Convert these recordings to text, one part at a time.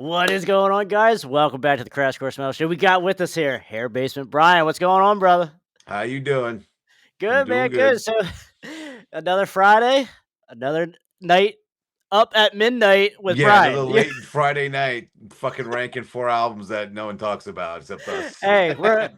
What is going on, guys? Welcome back to the Crash Course Metal Show. We got with us here, Hair Basement Brian. What's going on, brother? How you doing? I'm Good, doing man. Good. good. So, another Friday, another night up at midnight with Yeah, another Brian. Yeah. late Friday night, fucking ranking 4 albums that no one talks about except us. Hey, we're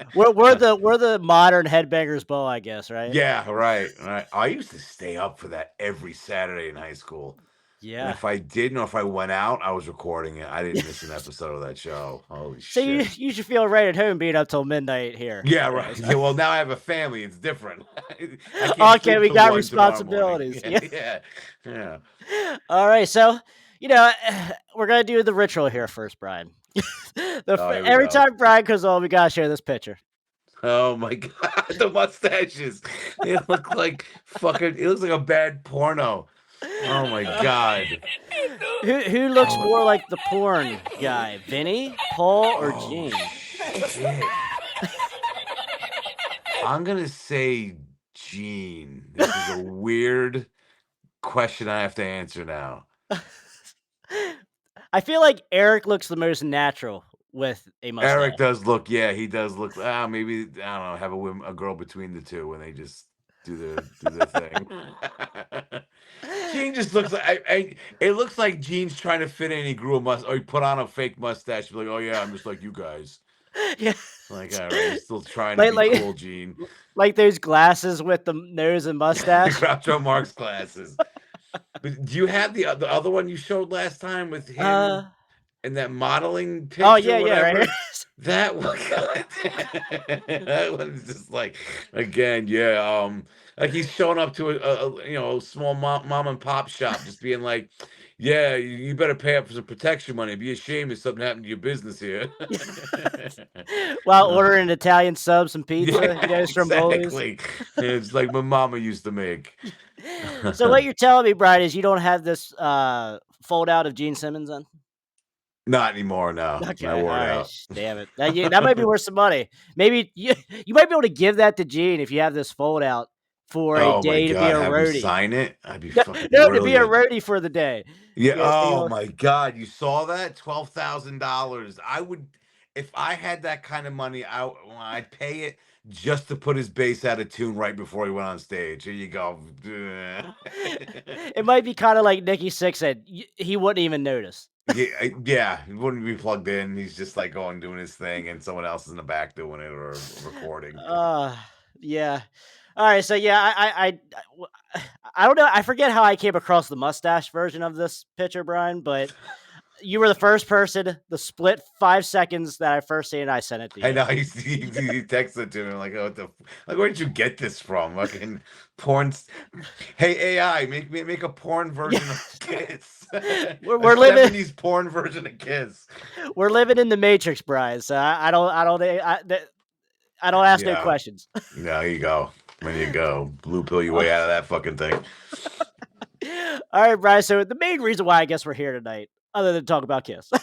the modern headbangers bow, I guess, right? Yeah, right. I used to stay up for that every Saturday in high school. And Yeah. if I didn't or if I went out, I was recording it. I didn't miss an episode of that show. Holy So you shit. you should feel right at home being up till midnight here. Yeah, You know, right. so- Yeah, well, now I have a family. It's different. I can't okay, sleep we till got 1 tomorrow morning. responsibilities. Yeah, Yeah. yeah. All right, so we're gonna do the ritual here first, Brian. Oh, here we Every go. time Brian comes on, we gotta share this picture. Oh my god, the mustaches. They look like fucking it looks like a bad porno. Oh my god. Who looks Oh, more like the porn guy, Vinny, Paul, or oh Gene? shit. I'm gonna say Gene. This is a weird question I have to answer now. I feel like Eric looks the most natural with a mustache. Eric does look, yeah, he does look. Maybe I don't know. Have a girl between the two when they just do the thing. Gene just looks like it looks like Gene's trying to fit in. He grew a mustache, or he put on a fake mustache. Be like, oh yeah, I'm just like you guys. Yeah, Like, all right, you're still trying to be like cool, Gene. like those glasses with the nose and The mustache. Groucho Marx glasses. But do you have the other one you showed last time with him and that modeling Oh picture, yeah, right here. whatever? That one, that one is just like again, yeah. Like he's showing up to a small mom and pop shop, just being like, "Yeah, you better pay up for some protection money. Be ashamed if something happened to your business here." While Uh, ordering Italian subs and pizza, yeah, Stromboli's. exactly. It's like my mama used to make. So what you're telling me, Brian, is you don't have this fold out of Gene Simmons then? Not anymore. No, Okay, I wore it alright, out. damn it. That might be worth some money. Maybe you might be able to give that to Gene if you have this fold out for a Oh my day to be a god, have him roadie. sign it? I'd be No, fucking no, to be a brilliant. roadie for the day. Yeah. Yeah, so Oh you my god, you saw that? $12,000. I would, if I had that kind of money, I'd pay it just to put his bass out of tune right before he went on stage. Here you go. it might be kinda like Nikki Sixx said, he wouldn't even notice. Yeah, he wouldn't be plugged in. He's just like going doing his thing, and someone else is in the back doing it or recording. Yeah. Alright, so yeah, I don't know, I forget how I came across the mustache version of this picture, Brian, but you were the first person, the split 5 seconds that I first seen, I sent it to I you. know he texted to me like, "Oh, what the like, where did you get this from? Fucking porn. Hey AI, make a porn Yeah. version of Kiss, a We're living 70s porn version of Kiss." we're living in the Matrix, Brian, so I don't ask no Yeah, questions. there you go. There you go. Blue pill your way out of that fucking thing. All right, Brian. So the main reason why I guess we're here tonight, other than talk about Kiss, we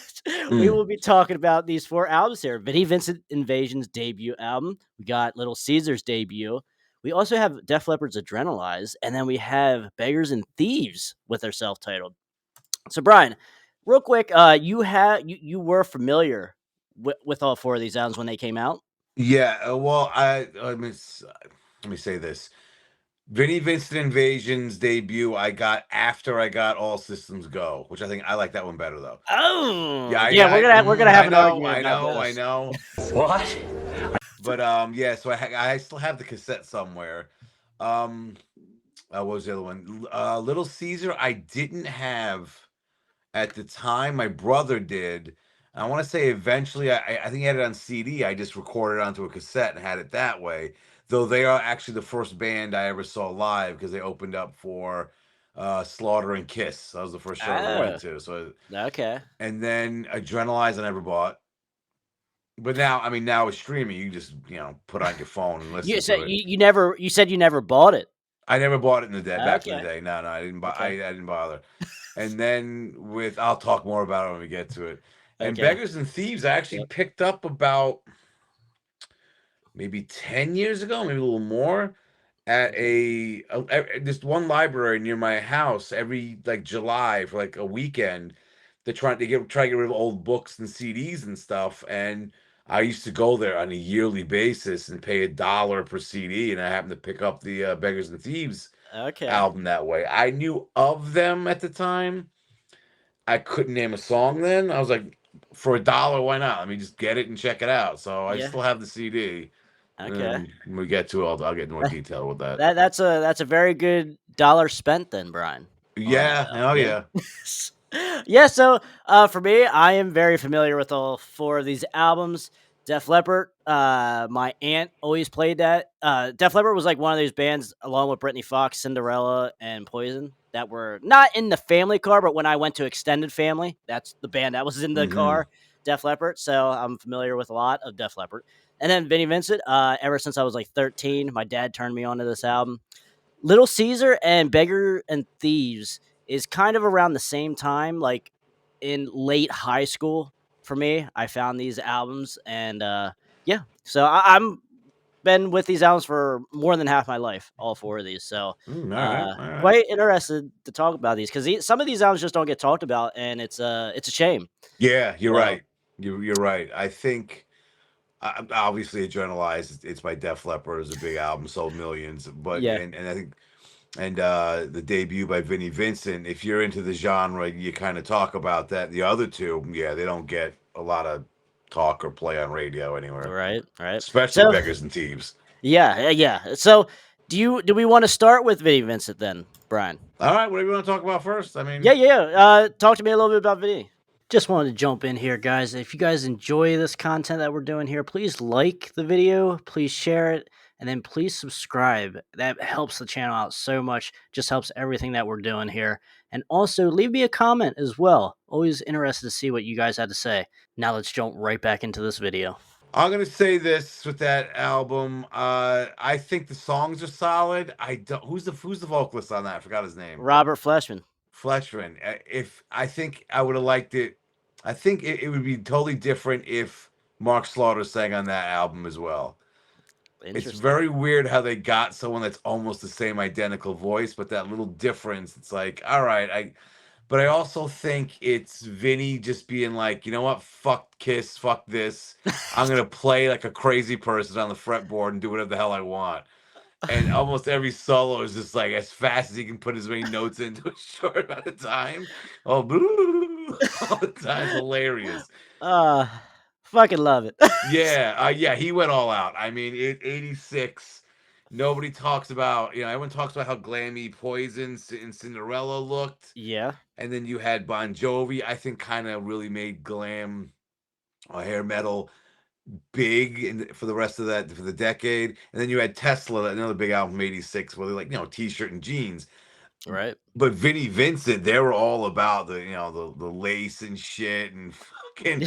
Mm. will be talking about these 4 albums here. Vinnie Vincent Invasion's debut album. We got Little Caesar's debut. We also have Def Leppard's Adrenalize, and then we have Beggars and Thieves with their self-titled. So, Brian, real quick, you were familiar with all 4 of these albums when they came out. Yeah, well, let me say this. Vinnie Vincent Invasion's debut, I got after I got All Systems Go, which I think I like that one better though. Oh, Yeah, yeah, we're gonna have I an know, argument about I this. know. What? But yeah, so I still have the cassette somewhere. What was the other one? Little Caesar, I didn't have at the time. My brother did. I want to say eventually, I think he had it on CD. I just recorded it onto a cassette and had it that way. Though they are actually the first band I ever saw live because they opened up for Slaughter and Kiss. That was the first show I ever went Oh, to. So, okay. and then Adrenalize I never bought. But now, I mean, now with streaming, you just put on your phone and You listen said to it. you said you never bought it. I never bought it in the day back in the Okay, day. No, I didn't buy. I okay, didn't bother. And then I'll talk more about it when we get to it. And okay. Beggars and Thieves, I actually Yep. picked up about maybe 10 years ago, maybe a little more, at this one library near my house every like July for like a weekend. try to get rid of old books and CDs and stuff. And I used to go there on a yearly basis and pay $1 per CD, and I happened to pick up the Beggars and Thieves Okay. album that way. I knew of them at the time. I couldn't name a song then. I was like, for $1, why not? Let me just get it and check it out. So I Yeah. still have the CD. Okay. And when we get to it, I'll get more detail with that. That's a very good dollar spent then, Brian, on that Yeah. album. Oh yeah. Yeah. Yeah, so for me, I am very familiar with all four of these albums. Def Leppard, my aunt always played that. Def Leppard was like one of those bands, along with Britney Fox, Cinderella, and Poison, that were not in the family car, but when I went to extended family, that's the band that was in the Hmm. car, Def Leppard. So I'm familiar with a lot of Def Leppard. And then Vinnie Vincent, ever since I was like 13, my dad turned me on to this album. Little Caesar and Beggar and Thieves is kind of around the same time, like in late high school for me. I found these albums, and yeah, so I'm been with these albums for more than half my life, all four of these. So All right. All right. quite interested to talk about these because some of these albums just don't get talked about, and it's a shame. Yeah, you're So right. You're right. I think obviously Adrenalize, it's by Def Leppard, is a big album, sold millions. But yeah, and I think the debut by Vinnie Vincent, if you're into the genre, you kind of talk about that. The other two, yeah, they don't get a lot of talk or play on radio anywhere, right, right. especially So Beggars and Thieves. yeah, yeah. So do we want to start with Vinnie Vincent then, Brian? All right, whatever you want to talk about first. I Yeah, mean, yeah. Talk to me a little bit about Vinny. Just wanted to jump in here, guys. If you guys enjoy this content that we're doing here, please like the video, please share it, and then please subscribe. That helps the channel out so much. Just helps everything that we're doing here. And also leave me a comment as well. Always interested to see what you guys had to say. Now let's jump right back into this video. I'm gonna say this with that album. I think the songs are solid. I don't. Who's the vocalist on that? I forgot his name. Robert Fleshman. Fleshman. If I think I would have liked it, I think it would be totally different if Mark Slaughter sang on that album as well. It's Interesting. very weird how they got someone that's almost the same identical voice, but that little difference, it's like, all right, but I also think it's Vinny just being like, you know what, fuck Kiss, fuck this. I'm gonna play like a crazy person on the fretboard and do whatever the hell I want. And almost every solo is just like as fast as he can put as many notes into a short amount of time. Oh, all the time. It's hilarious. uh Fucking love it. Yeah, yeah, he went all out. I mean, 86. Nobody talks about, everyone talks about how glammy Poison and Cinderella looked. Yeah, And then you had Bon Jovi, I think kind of really made glam or hair metal big for the rest of that, for the decade. And then you had Tesla, another big album from 86, where they're like, t-shirt and jeans. right. But Vinnie Vincent, they were all about the lace and shit and fucking.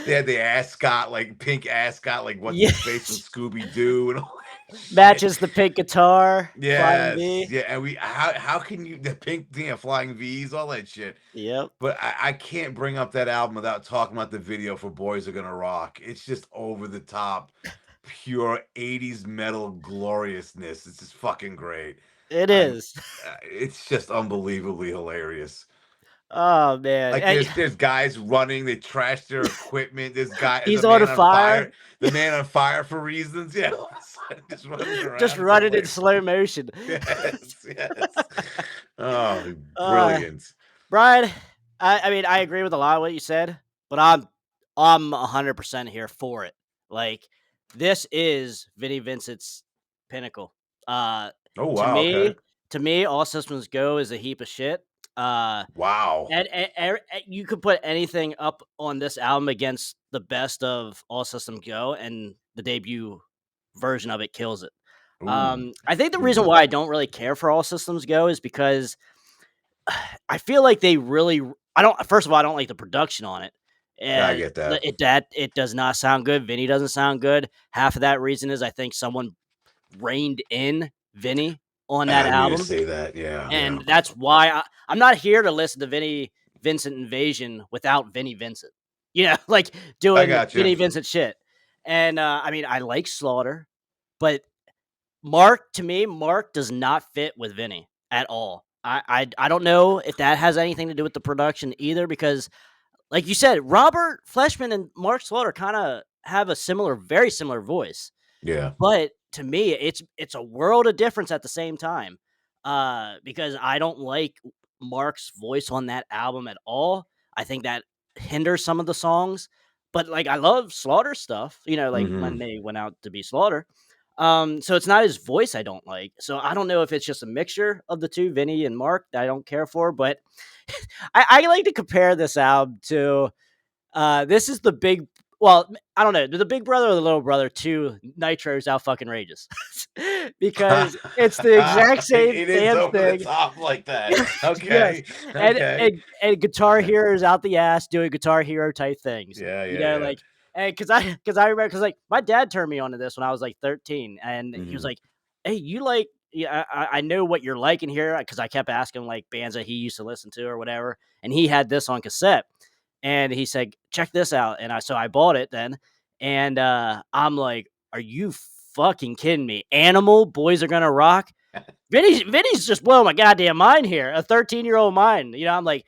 They had the ascot, like pink ascot, like what's Yeah. his face from Scooby Doo and all that shit. Matches the pink guitar, Flying Yes, V. yeah, and how can you, the pink, flying V's, all that shit. Yep. But I can't bring up that album without talking about the video for Boys Are Gonna Rock. It's just over the top, pure 80s metal gloriousness. It's just fucking great. It I'm is. It's just unbelievably hilarious. Oh, man. Like there's guys running, they trash their equipment. There's a He's on a man on fire, fire, the man on fire for reasons. Yeah, all of a sudden just running just around. It's running in hilarious. slow motion. Yes, yes. Oh, Uh, brilliant. Brian, I mean, I agree with a lot of what you said, but I'm 100% here for it. Like, this is Vinnie Vincent's pinnacle. Uh, Oh to wow, okay. me, All Systems Go is a heap of shit. Wow. And you could put anything up on this album against the best of All System Go, and the debut version of it kills it. Ooh. I think the reason Ooh. why I don't really care for All Systems Go is because I feel like they really. I don't. First of all, I don't like the production on it. Yeah, I And get that. it does not sound good. Vinny doesn't sound good. Half of that reason is I think someone reined in Vinny on that I knew to album, say that. Yeah, yeah. and that's why I'm not here to listen to Vinnie Vincent Invasion without Vinnie Vincent. Like I doing got you. Vinnie Vincent shit. And I mean, I like Slaughter, but Mark, to me, Mark does not fit with Vinny at all. I don't know if that has anything to do with the production either, because like you said, Robert Fleshman and Mark Slaughter kind of have a very similar voice. Yeah. But to me, it's a world of difference at the same time, because I don't like Mark's voice on that album at all. I think that hinders some of the songs, but, like, I love Slaughter stuff, like, when Mhm. they went out to be Slaughter. So it's not his voice I don't like. So I don't know if it's just a mixture of the 2, Vinny and Mark, that I don't care for, but I like to compare this album to this is the big well, I don't know, the big brother or the little brother to Nitro's Out Fucking Rageous because it's the exact same It is damn over the thing. top like that. Yes, Okay. and Okay. and and Guitar Hero is out the ass doing Guitar Hero type things, Yeah, yeah, yeah. like, and because I remember because like my dad turned me on to this when I was like 13, and he was Mhm. like, "Hey, you like." Yeah, I know what you're liking here because I kept asking like bands that he used to listen to or whatever, and he had this on cassette, and he said, "Check this out," and I bought it then, and I'm like, "Are you fucking kidding me? Animal, Boys Are Gonna Rock." Vinny's just blowing my goddamn mind here. A 13-year-old mind. I'm like,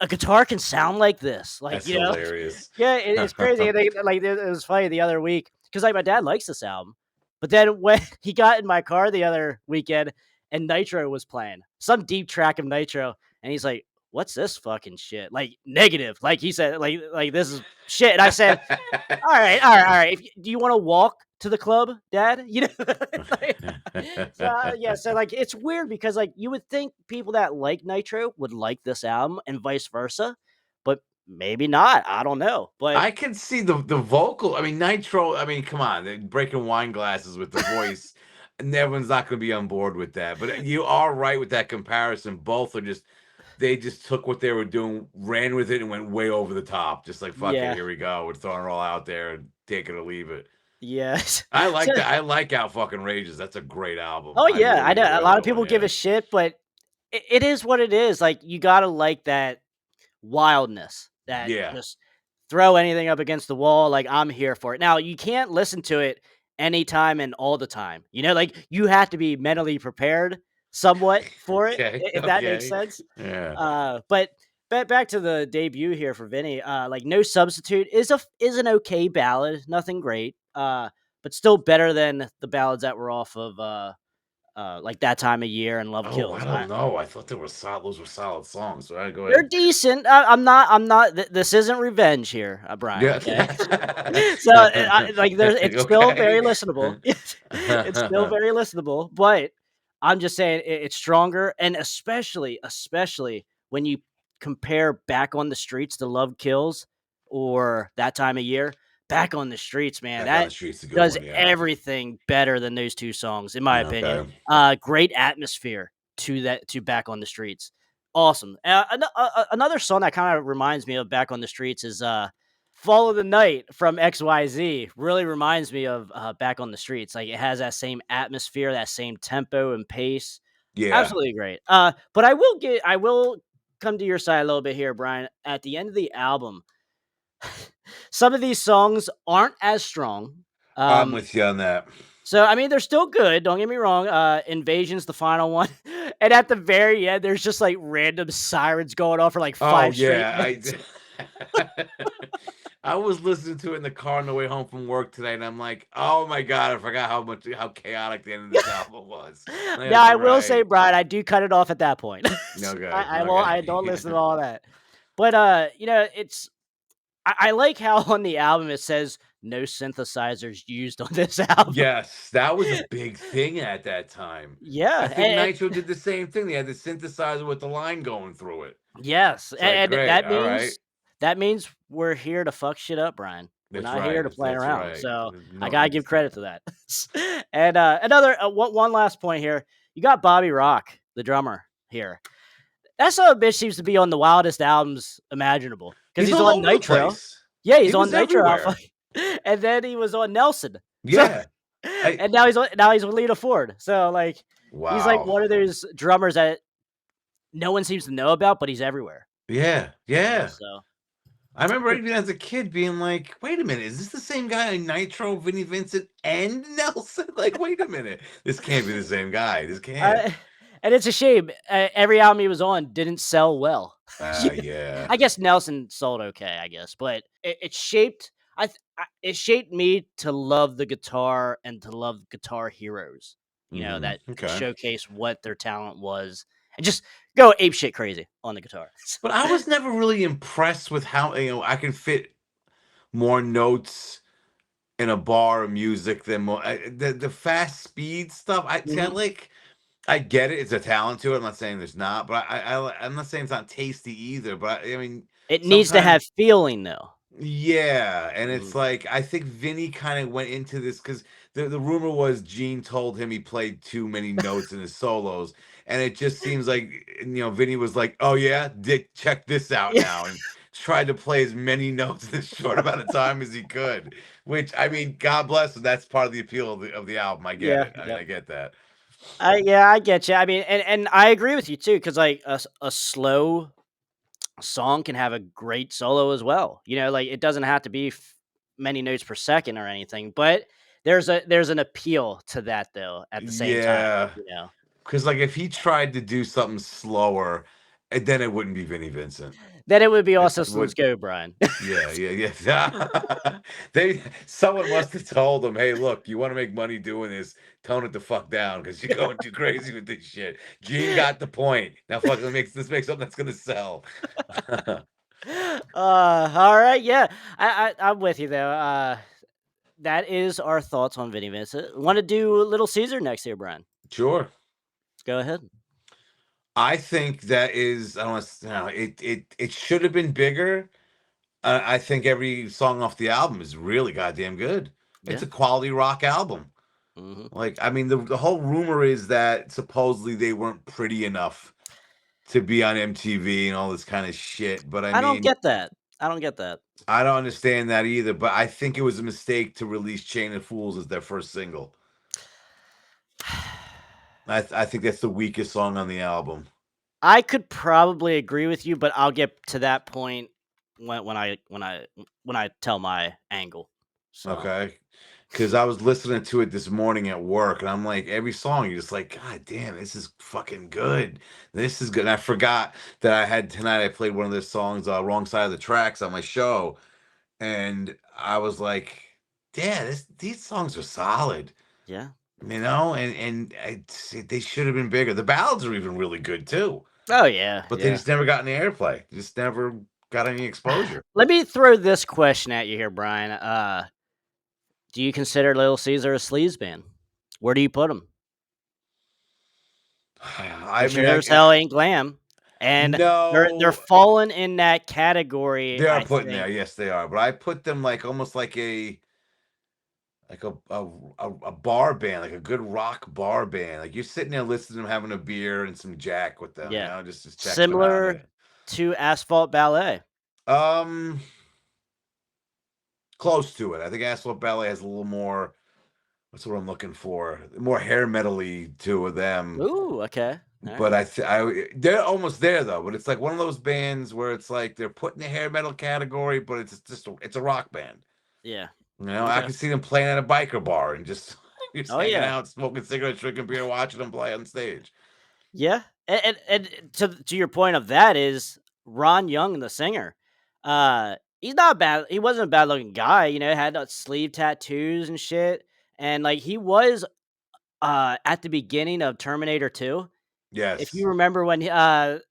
a guitar can sound like this. Like, That's hilarious. yeah, it's crazy. And like, it was funny the other week because like my dad likes this album, but then when he got in my car the other weekend and Nitro was playing some deep track of Nitro, and he's like, "What's this fucking shit?" Like negative, like he said, like this is shit. And I said, all right, all right, all right. Do you want to walk to the club, Dad? Like, so yeah, so like it's weird because like you would think people that like Nitro would like this album and vice versa, but maybe not. I don't know, but I can see the vocal. I mean, Nitro. I mean, come on, they're breaking wine glasses with the voice, and everyone's not going to be on board with that. But you are right with that comparison. Both are just they just took what they were doing, ran with it, and went way over the top. Just like fuck it, yeah, here we go. We're throwing it all out there and take it or leave it. yes. I So, like that. I like Out Fucking Rages. That's a great album. oh I yeah, I really know a enjoy lot of that one. people give Yeah. a shit, but it is what it is. Like you gotta like that wildness that Yeah. just throw anything up against the wall. Like I'm here for it. Now you can't listen to it anytime and all the time. Like you have to be mentally prepared somewhat for it, Okay. if that makes Okay. sense. Yeah. But back to the debut here for Vinny. Like No Substitute is an okay ballad, nothing great. But still better than the ballads that were off of like That Time of Year and Love Oh, I Kills. don't know. I thought they were solid. Those were solid songs. All right, go They're ahead. decent. I'm not this isn't revenge here, Brian, Yeah. okay? So, like, it's still very Okay. listenable. It's still very listenable, but I'm just saying it's stronger, and especially when you compare Back on the Streets to Love Kills or That Time of Year. Back on the Streets, man, Back on the that Street's a good does one. Yeah. everything better than those 2 songs, in my opinion. Okay. Great atmosphere to Back on the Streets. Awesome. Another song that kind of reminds me of Back on the Streets is Follow the Night from XYZ. Really reminds me of Back on the Streets. Like it has that same atmosphere, that same tempo and pace. Yeah. Absolutely great. But I will come to your side a little bit here, Brian. At the end of the album, some of these songs aren't as strong. I'm Um, with you on that. so I mean, they're still good. Don't get me wrong. Invasion's the final one, and at the very end, there's just like random sirens going off for like Oh 5 straight yeah. minutes. I was listening to it in the car on the way home from work today, and I'm like, oh my god, I forgot how chaotic the end of this album was. Now That's I will say, right. Brian, I do cut it off at that point. Okay. I will. I don't Okay. listen to all that. But it's I like how on the album it says no synthesizers used on this album. Yes, that was a big thing at that time. I Yeah, think Nitro did the same thing. They had the synthesizer with the line going through it. yes, It's like, and great, all right. that means we're here to fuck shit up, Brian. We're That's not here right. to play That's around. right. So I No, gotta give credit to that. And another one last point here. You got Bobby Rock, the drummer here. That son of a bitch seems to be on the wildest albums imaginable because he's he's all on over the Nitro. place. Yeah, he's He on was Nitro Alpha, everywhere. and then he was on Nelson. So Yeah. I and now he's with Lita Ford. So like he's like wow. one of those drummers that no one seems to know about, but he's everywhere. Yeah, yeah. So I remember even as a kid being like, "Wait a minute, is this the same guy in Nitro, Vinnie Vincent, and Nelson?" Like, wait a minute, this can't be the same guy. This can't. I And it's a shame, every album he was on didn't sell well. Yeah. Yeah. I guess Nelson sold okay, I guess, but it shaped it shaped me to love the guitar and to love guitar heroes, that could Okay. showcase what their talent was and just go apeshit crazy on the guitar. But I was never really impressed with how, I can fit more notes in a bar of music than the fast speed stuff. I see. Mhm. I get it. It's a talent to it. I'm not saying there's not, but I'm not saying it's not tasty either. But I mean, It needs to sometimes have feeling, though. yeah, and it's Mhm. like I think Vinny kind of went into this because the rumor was Gene told him he played too many notes in his solos, and it just seems like Vinny was like, "Oh yeah, Dick, check this out now," and tried to play as many notes in as short amount of time as he could. Which I mean, God bless him. That's part of the appeal of the album. I get Yeah, it. I mean, yep. I get that. Yeah, I get you. I mean, and I agree with you too, because like a slow song can have a great solo as well. Like it doesn't have to be many notes per second or anything, but there's an appeal to that though at the same time. Yeah, You know, because like if he tried to do something slower, then it wouldn't be Vinnie Vincent. then it would be all It systems would. go, Brian. Yeah, yeah, yeah. Someone must have told them, "Hey, look, you want to make money doing this? Tone it the fuck down because you're going too crazy with this shit." Gene got the point. Now, fuck, let's make something that's gonna sell. All right, yeah, I'm with you though. That is our thoughts on Vinny Vincent. Want to do Little Caesar next year, Brian? Sure. Go ahead. I think that is. I don't want to. It should have been bigger. I think every song off the album is really goddamn good. It's Yeah. a quality rock album. Hmm. Like, I mean, the whole rumor is that supposedly they weren't pretty enough to be on MTV and all this kind of shit. But I I don't mean, get that. I don't get that. I don't understand that either. But I think it was a mistake to release Chain of Fools as their first single. I think that's the weakest song on the album. I could probably agree with you, but I'll get to that point when I tell my angle. So Okay. Because I was listening to it this morning at work, and I'm like, every song, you're just like, God damn, this is fucking good. This is good. And I forgot that I had tonight, I played one of their songs, Wrong Side of the Tracks, on my show. And I was like, yeah, these songs are solid, yeah. they should have been bigger. The ballads are even really good too, Oh yeah, but they yeah. just never got any airplay. Just never got any exposure. Let me throw this question at you here, Brian. Do you consider Little Caesar a sleaze band? Where do you put them? I They mean, sure as hell ain't glam, and they're no, falling in that category. they are I put in there. think. Yes, they are. But I put them like almost like a bar band, like a good rock bar band. Like you're sitting there listening to them, having a beer and some Jack with them, Yeah, just checking them out. similar to Asphalt Ballet. Um, Close to it. I think Asphalt Ballet has a little more. What's what I'm looking for? More hair metally to them. Ooh, okay, all But right. they're almost there though. But it's like one of those bands where it's like they're put in the hair metal category, but it's a rock band. Yeah. I Okay. can see them playing at a biker bar and just just Oh hanging yeah. out, smoking cigarettes, drinking beer, watching them play on stage. Yeah, and to your point of that is Ron Young, the singer. He's not bad. He wasn't a bad looking guy. Had sleeve tattoos and shit. And like he was at the beginning of Terminator 2. If Yes. you remember when Arnold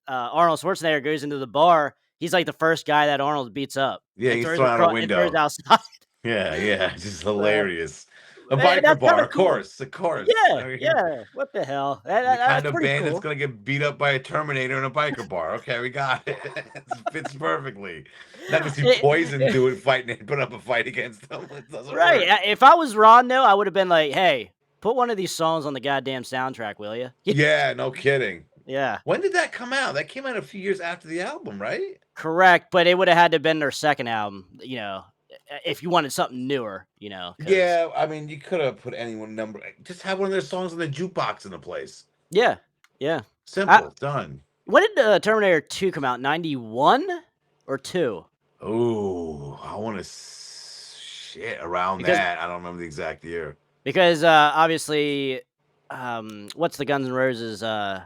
Schwarzenegger goes into the bar, he's like the first guy that Arnold beats up Yeah, and he's throws thrown out a across and throws window. outside. Yeah, yeah, just So, hilarious. A and biker that's kind bar, of of cool. course, of course. Yeah, I mean, yeah. What the hell? the kind That's of pretty band that's cool. gonna get beat up by a Terminator in a biker bar. Okay, we got it. It fits perfectly. Not to see Poison do it, fighting and put up a fight against them. It doesn't Right, work. if I was Ron, though, I would've been like, "Hey, put one of these songs on the goddamn soundtrack, will you?" Yeah, no kidding. Yeah, When did that come out? That came out a few years after the album, right? correct, but it woulda had to have been their 2nd album, if you wanted something newer, because Yeah, I mean, you could have put anyone number. Just have one of their songs on the jukebox in the place. yeah, yeah. I Simple, done. When did, Terminator 2 come out? 91 or 2? Oh, I want to shit around Because that. I don't remember the exact year. obviously, what's the Guns N' Roses,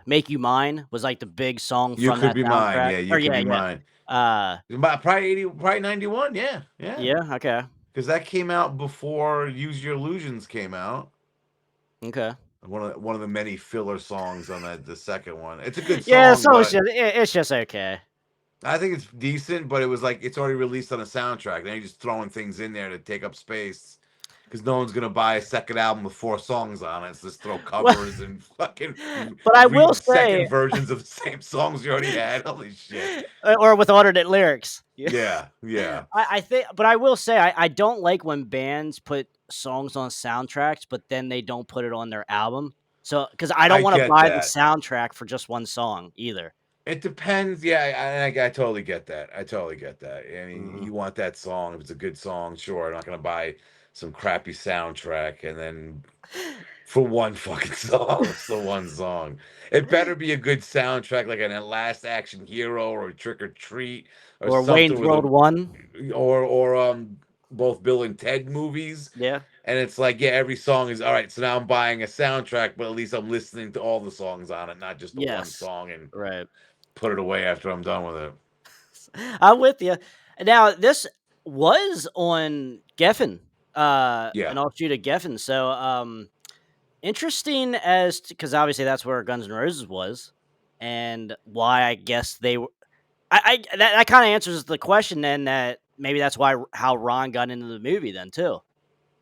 "Make You Mine" was, like, the big song You from Could that Be Mine. soundtrack. Yeah, You Or Could yeah, Be yeah. Mine. Uh, Probably 80, probably 91. Yeah, yeah. yeah, okay, Because that came out before Use Your Illusions came out. okay. One of the many filler songs on the second one. It's a good Yeah, song, so but it's just okay. I think it's decent. But it was like it's already released on a soundtrack. Now you're just throwing things in there to take up space because no one's gonna buy a second album with 4 songs on it. So just throw Well, covers and fucking but I will read say second versions of the same songs you already had. Holy shit! or with alternate lyrics. Yeah. Yeah, yeah. I think but I will say I don't like when bands put songs on soundtracks, but then they don't put it on their album. So because I I don't wanna get buy the that. soundtrack for just one song either. It depends. Yeah, I totally get that. I totally get that. I mean, Mhm. you want that song. If it's a good song, sure. I'm not gonna buy some crappy soundtrack and then for one fucking song. So one song. It better be a good soundtrack, like an Last Action Hero or Trick or Treat or Or something Wayne's with World a 1. both Bill and Ted movies. Yeah. And it's like, yeah, every song is all right. So now I'm buying a soundtrack, but at least I'm listening to all the songs on it, not just the one Yes. song and Right. put it away after I'm done with it. I'm with you. Now, this was on Geffen, Yeah. an offshoot of Geffen. So, interesting as because obviously that's where Guns N' Roses was, and why I guess they were. That kind of answers the question then that maybe that's why how Ron got into the movie then too,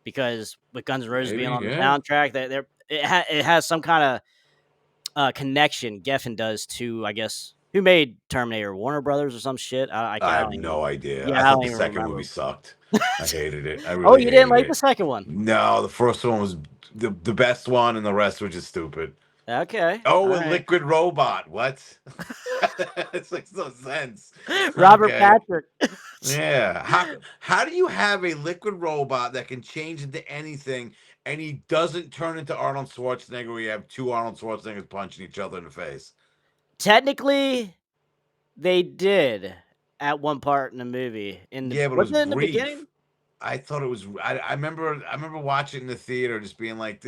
because with Guns N' Roses being Maybe, on the yeah. soundtrack, that it has some kind of connection Geffen does to, I guess, who made Terminator, Warner Brothers or some shit. I I have don't even. no idea. I Yeah, I thought don't the even second movie remember. sucked. I hated it. I Oh, really you didn't hated like the it. second one? No, the first one was the best one, and the rest were just stupid. Okay, Oh, all a right. liquid robot. What? It makes no sense. Robert Okay. Patrick. Yeah. How do you have a liquid robot that can change into anything and he doesn't turn into Arnold Schwarzenegger where you have two Arnold Schwarzeneggers punching each other in the face? Technically, they did at one part in the movie. Yeah, but it was Wasn't it in the beginning? brief. I thought it was. I remember watching in the theater, just being like,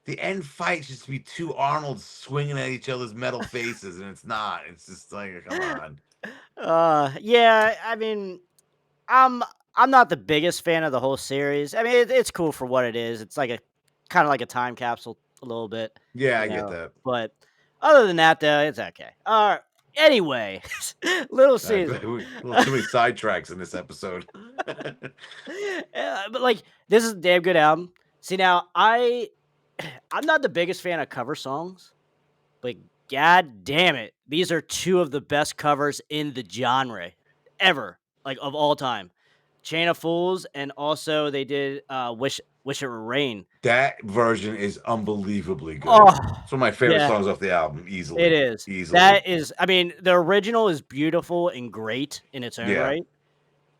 the end fight should be two Arnolds swinging at each other's metal faces, and it's not. It's just like, come on. Yeah, I mean, I'm I'm not the biggest fan of the whole series. I mean, it's cool for what it is. It's like a kind of like a time capsule a little bit, Yeah, you I get know. that. But other than that, though, it's okay. Anyway, Little I Caesar. bet we a little too many sidetracks in this episode. Yeah, but like this is a damn good album. See now, I'm not the biggest fan of cover songs, but god damn it, these are two of the best covers in the genre ever, like of all time. Chain of Fools, and also they did Wish It Were Rain. That version is unbelievably good. Oh It's one of my favorite yeah, songs off the album, it easily, is. easily. That is, I mean, the original is beautiful and great in its own Yeah, right,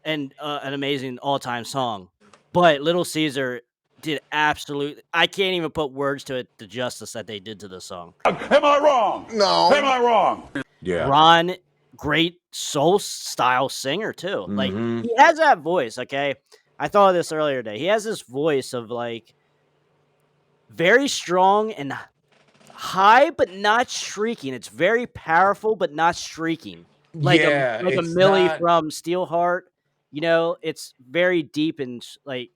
and an amazing all-time song. But Little Caesar did absolute. I can't even put words to it, the justice that they did to the song. Am I wrong? No. Am I wrong? yeah. Ron, great soul style singer too. Like Mm-hmm. he has that voice. Okay, I thought of this earlier today. He has this voice of like very strong and high, but not shrieking. It's very powerful, but not shrieking. Yeah, Like a it's Millie not. from Steelheart. You know, it's very deep and like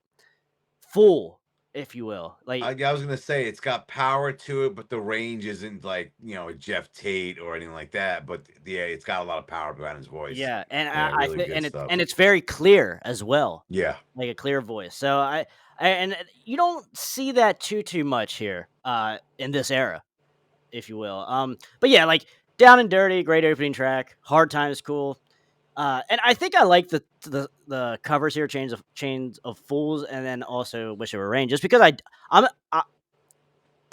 full, if you will. I was gonna say it's got power to it, but the range isn't like a Jeff Tate or anything like that. But yeah, it's got a lot of power behind his voice. Yeah, and Yeah, I really think, good stuff. and it's very clear as well, Yeah, like a clear voice. So you don't see that too much here, in this era, if you will. But yeah, like Down and Dirty, great opening track. Hard Time is cool. And I think I like the covers here, Chains of Fools, and then also Wish It Were Rain, just because a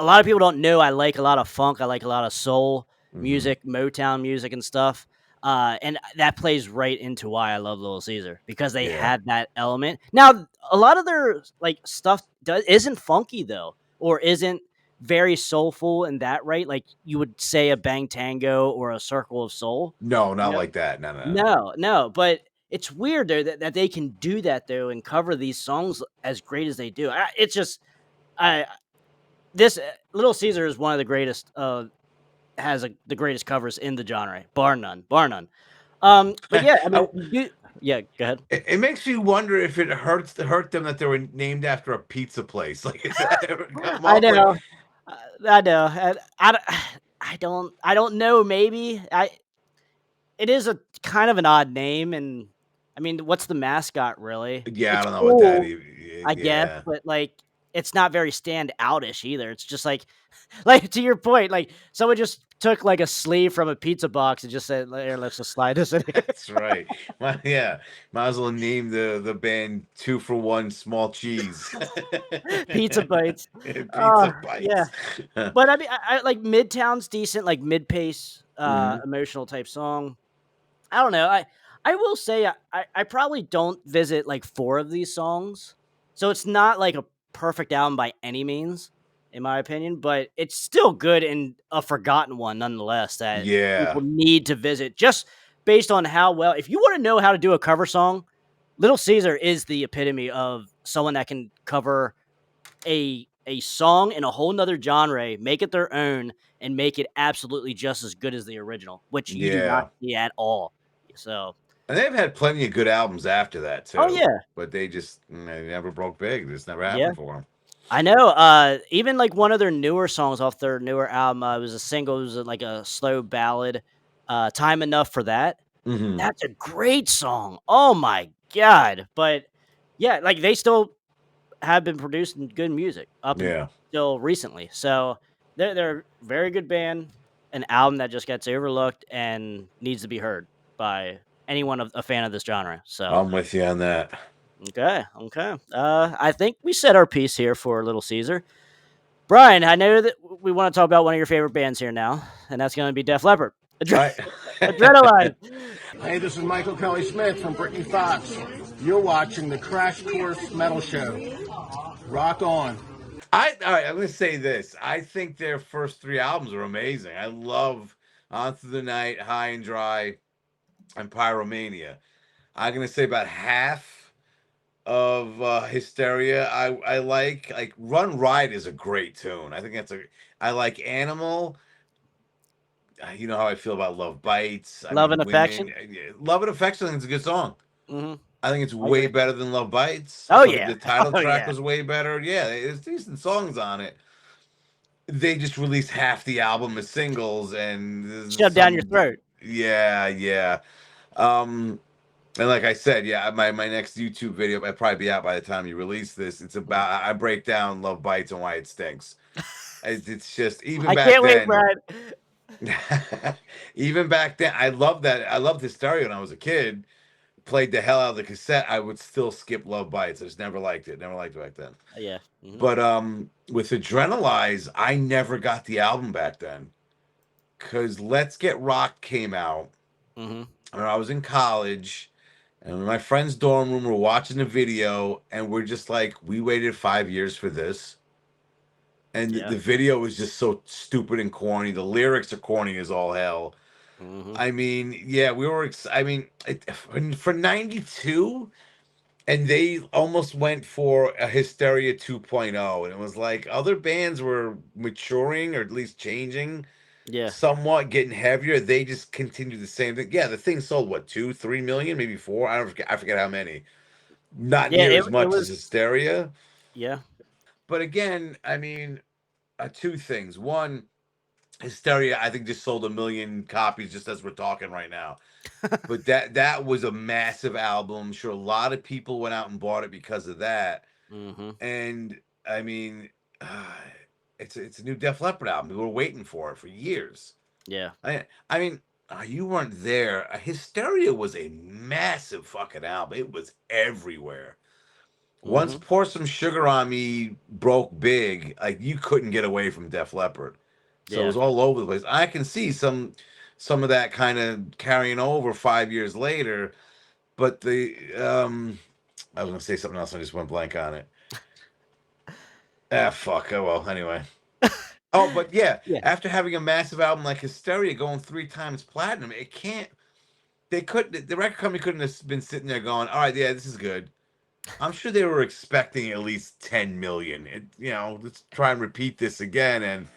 lot of people don't know I like a lot of funk. I like a lot of soul hmm, music, Motown music, and stuff. And that plays right into why I love Little Caesar because they yeah, had that element. Now, a lot of their like stuff isn't funky though, or isn't very soulful in that right. Like you would say a Bang Tango or a Circle of Soul. no, You not know? like that. No, no, no. No. But it's weird though that they can do that though and cover these songs as great as they do. It's just I. this Little Caesar is one of the greatest. The greatest covers in the genre, bar none, bar none. But yeah, I mean, yeah, go ahead. It makes me wonder if it hurt them that they were named after a pizza place. Like, has that ever come I up? Like, know, I know, and I don't know. Maybe it is a kind of an odd name, and I mean, what's the mascot really? yeah, I It's don't know what that cool, even. I guess, Yeah, but like, it's not very stand outish either. It's just like to your point, like someone just took like a sleeve from a pizza box and just said, "Here, let's just slide this in here." that's right. Well, yeah, might as well name the band 2 for 1 small cheese. Pizza bites. Pizza Yeah. bites. But I mean, I like Midtown's decent, like mid-pace, Mhm. emotional type song. I don't know. I will say I probably don't visit like 4 of these songs. So it's not like a perfect album by any means, in my opinion, but it's still good and a forgotten one nonetheless that Yeah, people need to visit just based on how well if you want to know how to do a cover song, Little Caesar is the epitome of someone that can cover a song in a whole nother genre, make it their own, and make it absolutely just as good as the original, which you do not yeah. see at all. So, And they've had plenty of good albums after that oh too, yeah, but they never broke big. This never yeah, happened for them. I know. Even like one of their newer songs off their newer album, it was a single, it was like a slow ballad. Time enough for that. Hmm. That's a great song. Oh my god! But yeah, like they still have been producing good music up Yeah. until recently. So they're a very good band, an album that just gets overlooked and needs to be heard by anyone of a fan of this genre. So I'm with you on that. okay, okay. I think we said our piece here for Little Caesar. Brian, I know that we want to talk about one of your favorite bands here now, and that's going to be Def Leppard. All right. Adrenalize. Hey, this is Michael Kelly Smith from Brittany Fox. You're watching the Crash Course Metal Show. Rock on. All right, I'm gonna say this. I think their first 3 albums are amazing. I love On Through the Night, High and Dry, and Pyromania. I'm gonna say about half of Hysteria I like Run Ride is a great tune. I think I like Animal. You know how I feel about Love Bites. I Love and mean, Women. affection. Love and Affection is a good song. Hmm. I think it's I way agree. better than Love Bites. I Oh thought yeah. the title Oh track yeah. was way better. Yeah, there's decent songs on it. They just released half the album as singles, and there's Shoved down your some. throat. Yeah, yeah. Um, and like I said, yeah, my next YouTube video will probably be out by the time you release this. It's Mhm. about I break down Love Bites and why it stinks. It's just even I back can't wait, then. Brian. Even back then, I loved that. I loved Hysteria when I was a kid. Played the hell out of the cassette. I would still skip Love Bites. I just never liked it. Never liked it back then. Yeah. Mhm. But with Adrenalize, I never got the album back then because Let's Get Rocked came out. Mhm. And I was in college, and in my friend's dorm room, we're watching the video, and we're just like, we waited 5 years for this. And Yeah. the video was just so stupid and corny. The lyrics are corny as all hell. Mhm. I mean, yeah, we were. I mean, for '92, and they almost went for a Hysteria 2.0, and it was like other bands were maturing or at least changing Yeah. somewhat, getting heavier. They just continued the same thing. Yeah, the thing sold what 2, 3 million, maybe 4. I forget how many. Not Yeah. near It as it much as was. Hysteria. Yeah. But again, I mean, two things. One, Hysteria, I think just sold 1 million copies just as we're talking right now. But that was a massive album. Sure, a lot of people went out and bought it because of that. Mhm. And I mean, uh, it's a new Def Leppard album. We were waiting for it for years. Yeah. I mean, you weren't there. Hysteria was a massive fucking album. It was everywhere. Once Mhm. Pour Some Sugar on Me broke big, like you couldn't get away from Def Leppard. So it Yeah. was all over the place. I can see some of that kind of carrying over 5 years later, but I was gonna say something else, I just went blank on it. Ah fuck. Oh well, anyway. Oh, but yeah, Yeah. after having a massive album like Hysteria going 3 times platinum, the record company couldn't have been sitting there going, all right, yeah, this is good. I'm sure they were expecting at least 10 million. Let's try and repeat this again. And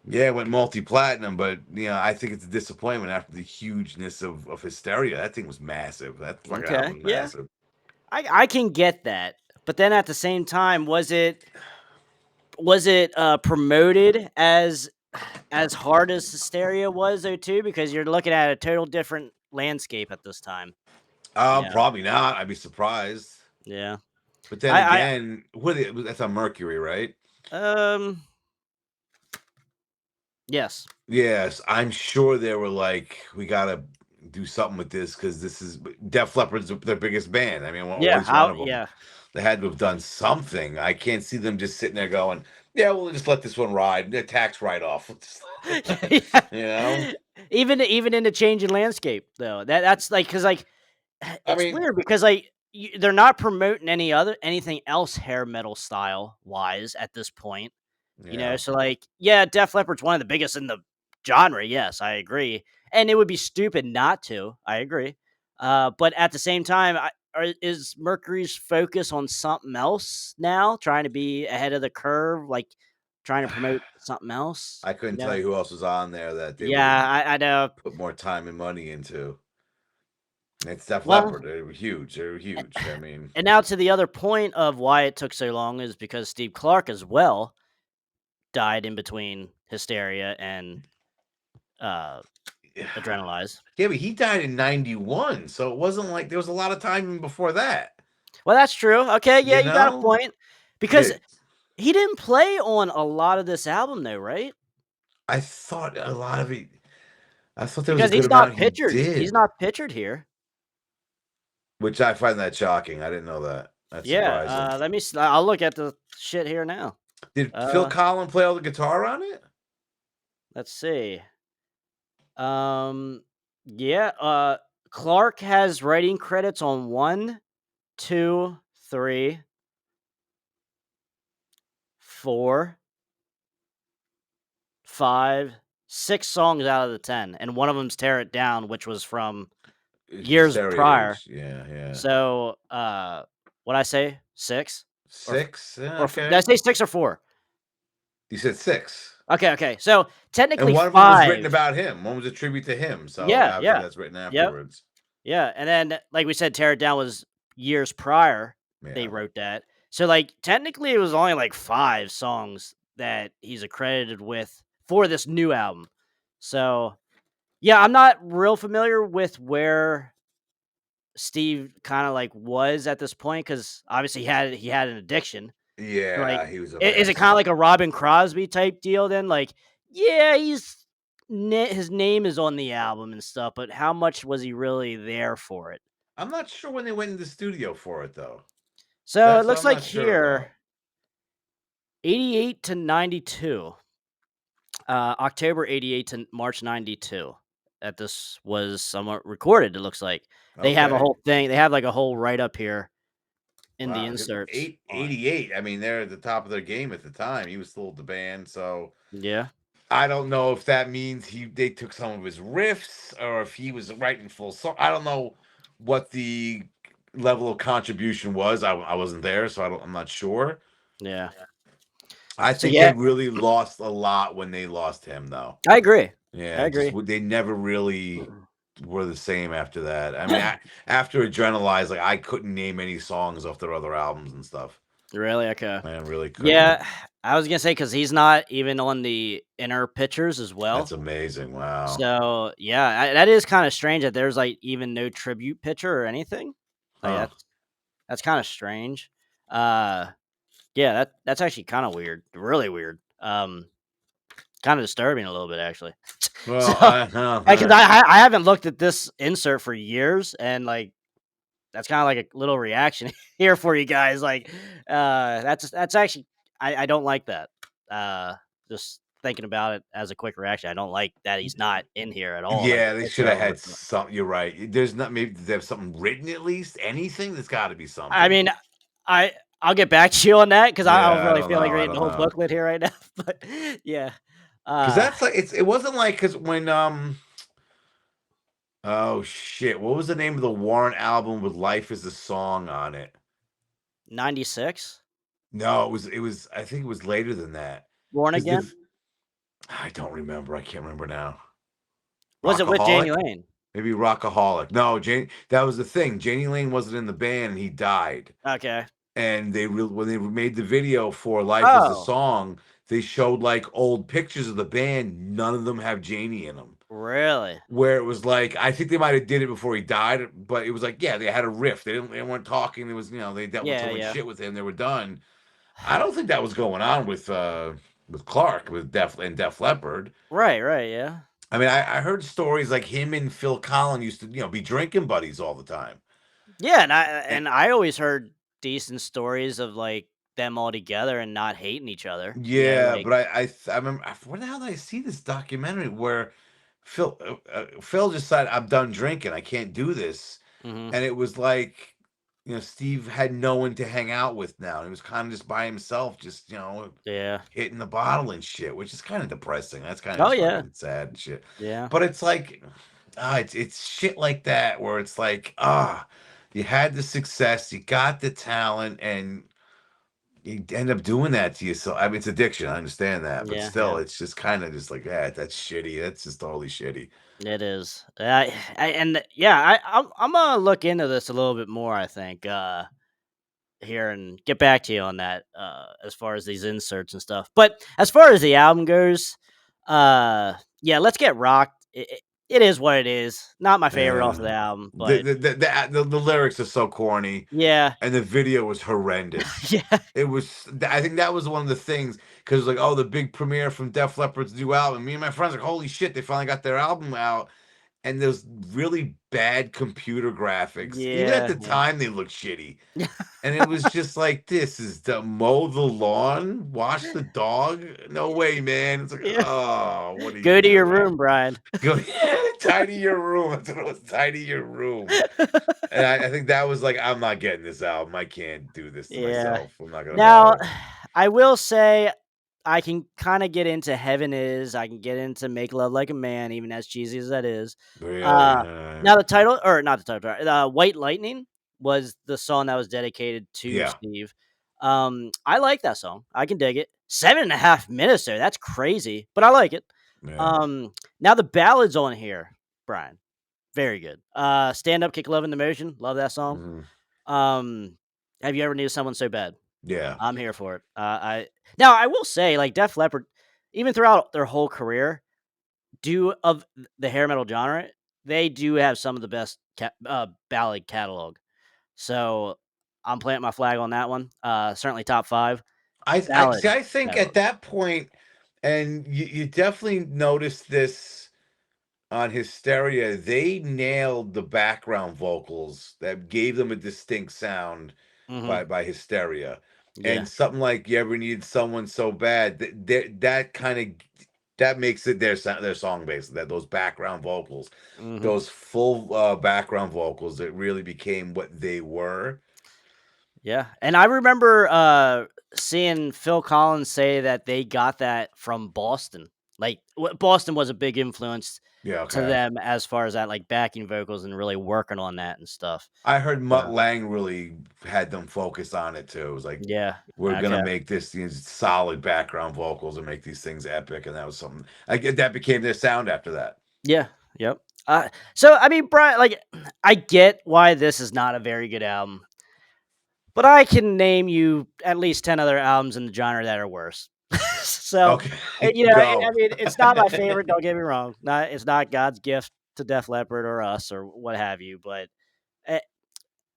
yeah, it went multi-platinum, but I think it's a disappointment after the hugeness of Hysteria. That thing was massive. That fucking album Okay, was yeah, massive. I can get that, but then at the same time, was it promoted as hard as Hysteria was though too? Because you're looking at a total different landscape at this time. Probably not. I'd be surprised. Yeah. But then I again, that's on Mercury, right? um yes. Yes, I'm sure they were like, we gotta do something with this because this is Def Leppard's their biggest band. I mean, well, or at Yeah, least one how of them. yeah. They had to have done something. I can't see them just sitting there going, "Yeah, we'll just let this one ride. The tax write off." Yeah. you know, Even in the changing landscape though. That's like cuz like I it's mean, weird because like they're not promoting anything else hair metal style wise at this point. yeah, So like, yeah, Def Leppard's one of the biggest in the genre. Yes, I agree. And it would be stupid not to. I agree. But at the same time, is Mercury's focus on something else now, trying to be ahead of the curve, like trying to promote something else? I couldn't tell you who else was on there that they would have Yeah, I know. put more time and money into. It's Def Well, Leppard. They were huge. They were huge. I mean, and now to the other point of why it took so long is because Steve Clark as well died in between Hysteria and uh Adrenalize. yeah, but he died in '91, so it wasn't like there was a lot of time even before that. Well, that's true. Okay, yeah, You you got a know, point. Because that he didn't play on a lot of this album though, right? I thought a lot of it. I thought there was a Because good he's not amount he pictured. He's did, not pictured here. which I find that shocking. I didn't know that. That's Yeah, surprising. I'll look at the shit here now. Did Phil Uh, Collen play all the guitar on it? let's see. Um, yeah, Clark has writing credits on 1, 2, 3, 4, 5, 6 songs out of the 10, and one of them's "Tear It Down," which was from years Hysteria prior. days. Yeah, yeah. So, what'd I say? 6? Or Six. did I Okay. say 6 or 4? You said six, Okay, okay. So, and technically one of them was written 5. about him. One was a tribute to him. So Yeah, obviously yeah. that's written Yep, afterwards. yeah, and then, like we said, "Tear It Down" was years prior, they Yeah. wrote that. So, like, technically, it was only, like, 5 songs that he's accredited with for this new album. So, yeah, I'm not real familiar with where Steve kinda, like, was at this point because obviously he had an addiction. Like, Yeah, he was a is it kinda mess. like a Robin Crosby type deal then? Like, yeah, his name is on the album and stuff, but how much was he really there for it? I'm not sure when they went in the studio for it though. So, it That's what looks I'm like not sure here, about. 88 to 92, October 88 to March 92, that this was somewhat recorded, it looks like. They have a Okay. whole thing they have, like, a whole write-up here in the Wow, inserts on 88. I mean, they're at the top of their game at the time. He was still with the band, so Yeah. I don't know if that means they took some of his riffs or if he was writing full song. I don't know what the level of contribution was. I wasn't there, so I'm not sure. Yeah. I So, think they yeah, really lost a lot when they lost him, though. I agree. I Yeah, agree. they never really were the same after that. I mean, after Adrenalize, like I couldn't name any songs off their other albums and stuff. Really? Okay. I really couldn't. Yeah, I was gonna say because he's not even on the inner pictures as That's well. amazing. Wow. So, yeah, that is kinda strange that there's, like, even no tribute picture or anything. Like, Huh. that's kinda strange. Uh, yeah, that's actually kinda weird, really weird. Kinda disturbing a little bit, actually. So, Well, because I haven't looked at this insert for years, and, like, that's kinda like a little reaction here for you guys, like, that's actually I don't like that. Just thinking about it as a quick reaction, I don't like that he's not in here at all, like, yeah, they the should have picture had some. You're right. There's not maybe they have something written at least. Anything. There's got to be I something. mean, I'll get back to you on that because I don't Yeah, I really don't feel like know. I reading the don't whole know. booklet here right now, but yeah. Because Uh, that's like it wasn't like because when oh shit, what was the name of the Warren album with "Life Is a Song" on it? 96? No, it was I think it was later than that. Born 'Cause the Again? v I don't remember, I can't remember now. Was it with Janie Rockaholic? Lane? Maybe Rockaholic. No, Janie that was the thing, Janie Lane wasn't in the band and he died. Okay. And when they made the video for Life Is a Oh, Song, they showed, like, old pictures of the band, none of them have Janie in them. really? Where it was like I think they might have did it before he died, but it was like, yeah, they had a riff. They weren't talking. It was, they dealt with so Yeah, much yeah. shit with him, they were done. I don't think that was going on with Clark, with Def Leppard. Right, right, yeah. I mean, I heard stories like him and Phil Collen used to, be drinking buddies all the time. Yeah, and And I always heard decent stories of, like, them all together and not hating each other, yeah, like but I remember where the hell did I see this documentary where Phil just said, "I'm done drinking. I can't do this." mhm, And it was like, Steve had no one to hang out with now. He was kind of just by himself, just, yeah. hitting the bottle and shit, which is kind of depressing. That's kind of Oh, just yeah, fucking sad and shit. yeah, But it's like, it's shit like that where it's like, you had the success, you got the talent, and you end up doing that to yourself. I mean, it's addiction. I understand that, but yeah, still, yeah. it's just kind of just like, yeah, that's shitty. That's just totally shitty. It is. And yeah, I'm gonna look into this a little bit more, I think, here and get back to you on that, as far as these inserts and stuff. But as far as the album goes, yeah, Let's Get Rocked. It is what it is. Not my favorite off Yeah. of the album, The but the the the lyrics are so corny, yeah, and the video was horrendous. yeah, It was I think that was one of the things because like, oh, the big premiere from Def Leppard's new album. Me and my friends are like, holy shit, they finally got their album out. And there's really bad computer graphics. Even at yeah, the yeah, time, they looked shitty. And it was just like, this is to mow the lawn, wash the dog. No way, man. It's like, yeah. oh, what are you Go to your doing? room, Brian. Go tidy your room. That's what it was. Tidy your room. And I think that was like, I'm not getting this album. I can't do this to Yeah. myself. I'm not gonna Now, bother. I will say I can kind of get into Heaven Is. I can get into Make Love Like a Man, even as cheesy as that is. Really? Uh, now the title, or not the title, White Lightning was the song that was dedicated to Yeah. Steve. I like that song. I can dig it. 7.5 minutes there. That's crazy, but I like it. Yeah. Now the ballads on here, Brian, very good. Stand Up, Kick Love in the Motion. Love that song. Mhm. Um, have you ever knew someone so bad? Yeah. I'm here for it. I now I will say, like Def Leppard, even throughout their whole career, do of the hair metal genre, they do have some of the best ballad catalog. So I'm planting my flag on that one. Certainly top five I ballad see. I think at catalog. that point, and you definitely noticed this on Hysteria, they nailed the background vocals that gave them a distinct sound Hmm. by Hysteria. Yeah. And something like "You Ever Need Someone So Bad," that kind of that makes it their song base. That those background vocals, Hmm. those full background vocals that really became what they were. Yeah. And I remember seeing Phil Collins say that they got that from Boston. Like Boston was a big influence Yeah, to okay. them as far as that, like backing vocals and really working on that and stuff. I heard Mutt Uh, Lang really had them focus on it too. It was like, yeah. we're gonna Okay. make these solid background vocals and make these things epic, and that was something. I get that became their sound after that. Yeah. Yep. So I mean, Brian, like, I get why this is not a very good album, but I can name you at least 10 other albums in the genre that are worse. So, Okay, I go. mean, it's not my favorite. Don't get me wrong. It's not God's gift to Def Leppard or us or what have you, but eh,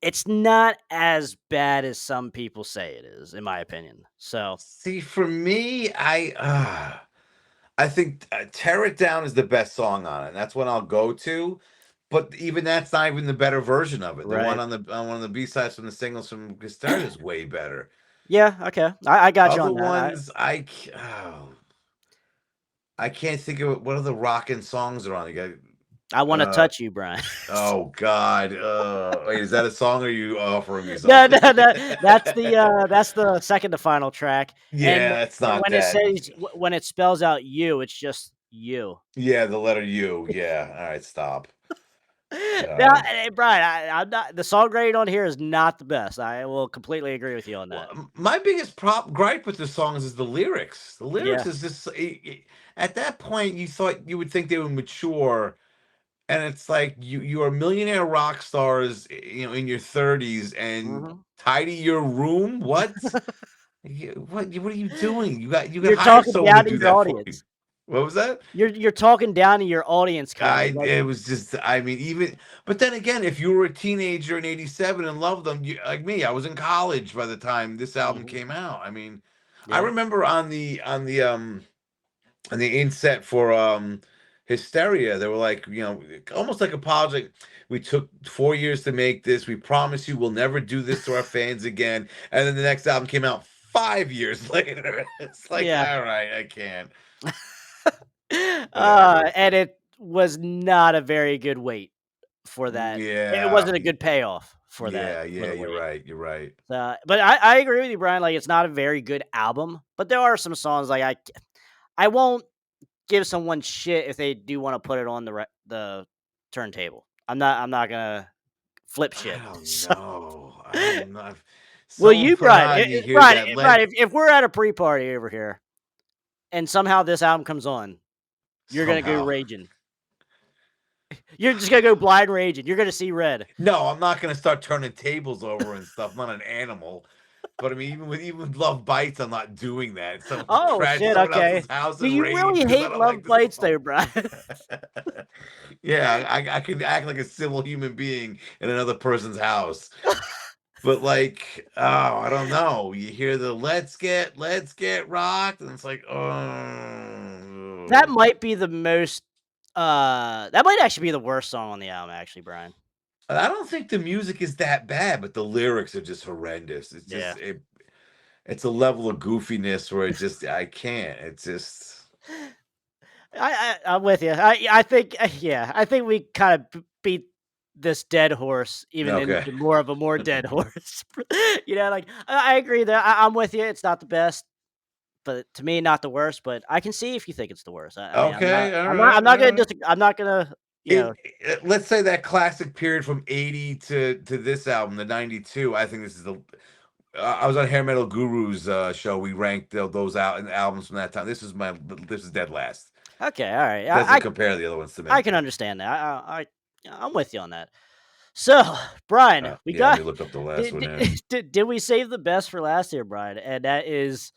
it's not as bad as some people say it is, in my opinion. So, See, for me, I think "Tear It Down" is the best song on it. And that's what I'll go to. But even that's not even the better version of it. The one right. on one of the B sides from the singles from Hysteria is way better. Yeah. Okay. I got you Other on that. ones, I can't think of what other rocking songs are on. You got I want to uh touch you, Brian. oh God. Wait, is that a song or are you offering me No, something? no, no. That's the second to final track, Yeah, that's and not when it that. says when it spells out "you," it's just "you." Yeah, the letter U. Yeah. All right, stop. Now, So, Brian, I'm not the songwriting on here is not the best. I will completely agree with you on well, that. my biggest gripe with the songs is the lyrics. The lyrics Yeah. is just at that point you thought you would think they were mature, and it's like you are millionaire rock stars, in your 30s, and Mhm. tidy your room. What? What are you doing? You could You're hire talking someone to down to do your that for you. audience. What was that? You're talking down to your audience, Cameron, like It was just, I mean, even, but then again, if you were a teenager in '87 and loved them, like me, I was in college by the time this album mhm, came out. I mean, I yeah. remember on the inset for Hysteria, they were like, almost like apologetic. We took 4 years to make this. We promise you we'll never do this to our fans again. And then the next album came out 5 years later. It's like, Yeah. all right, I can't. Whatever. And it was not a very good wait for that. It Yeah. wasn't a good payoff for that Yeah, for yeah, the you're wait. right. You're right. But I agree with you, Brian. Like it's not a very good album, but there are some songs like I won't give someone shit if they do want to put it on the turntable. I'm not gonna flip I shit. don't So, know. I don't know. If will someone you, put Brian? on, you hear Brian, that lead. Brian, if we're at a pre-party over here and somehow this album comes on, you're gonna go Somehow. raging. You're just gonna go blind raging. You're gonna see red. No, I'm not gonna start turning tables over and stuff. I'm not an animal. But I mean, even with Love Bites, I'm not doing that. Someone Oh crash shit. someone Okay. else's house Do and you rage really because I hate don't like Love the Bites, song. though, Brian? Yeah, I can act like a civil human being in another person's house. But like, oh, I don't know. You hear the let's get rocked, and it's like, That oh. might be the most. That might actually be the worst song on the album, actually, Brian. I don't think the music is that bad, but the lyrics are just horrendous. Yeah. It's a level of goofiness where I can't. It's just I'm with you. I think yeah, I think we kind of beat this dead horse even okay. into more of a more dead horse. Like I agree there. I'm with you. It's not the best, but to me, not the worst. But I can see if you think it's the worst. I mean, I'm not. Okay, all I'm not. right, I'm not all gonna. right. I'm not gonna. You know. Let's say that classic period from '80 to this album, the '92. I think this is the. I was on Hair Metal Guru's show. We ranked those out and albums from that time. This is dead last. Okay. All right. Doesn't compare to the other ones to I me. can understand that. I'm with you on that. So, Brian, we Yeah, let me got. look up the last Did, one did, here. did we save the best for last here, Brian? And that is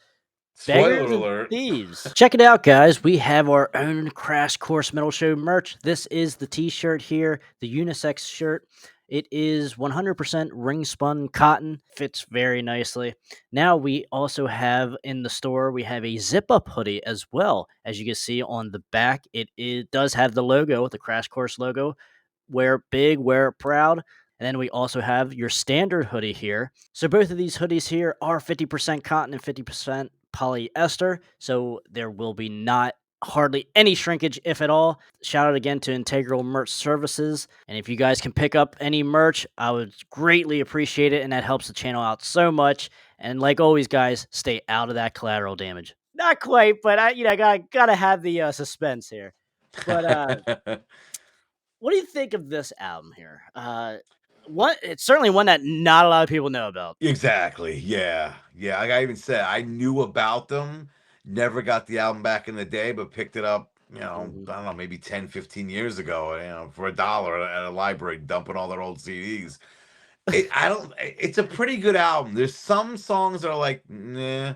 Spoiler Beggars and alert. Thieves. Check it out, guys. We have our own Crash Course Metal Show merch. This is the t-shirt here, the unisex shirt. It is 100% ring spun cotton, fits very nicely. Now we also have in the store, we have a zip up hoodie as well. As you can see on the back, it does have the logo, the Crash Course logo. Wear it big, wear it proud. And then we also have your standard hoodie here. So both of these hoodies here are 50% cotton and 50% polyester. So there will be not hardly any shrinkage, if at all. Shout out again to Integral Merch Services. And if you guys can pick up any merch, I would greatly appreciate it. And that helps the channel out so much. And like always, guys, stay out of that collateral damage. Not quite, but I gotta have the suspense here. But what do you think of this album here? It's certainly one that not a lot of people know about. Exactly. Yeah. Yeah. Like I even said, I knew about them, never got the album back in the day, but picked it up, Mhm. I don't know, maybe 10, 15 years ago, for $1 at a library, dumping all their old CDs. It's a pretty good album. There's some songs that are like, nah,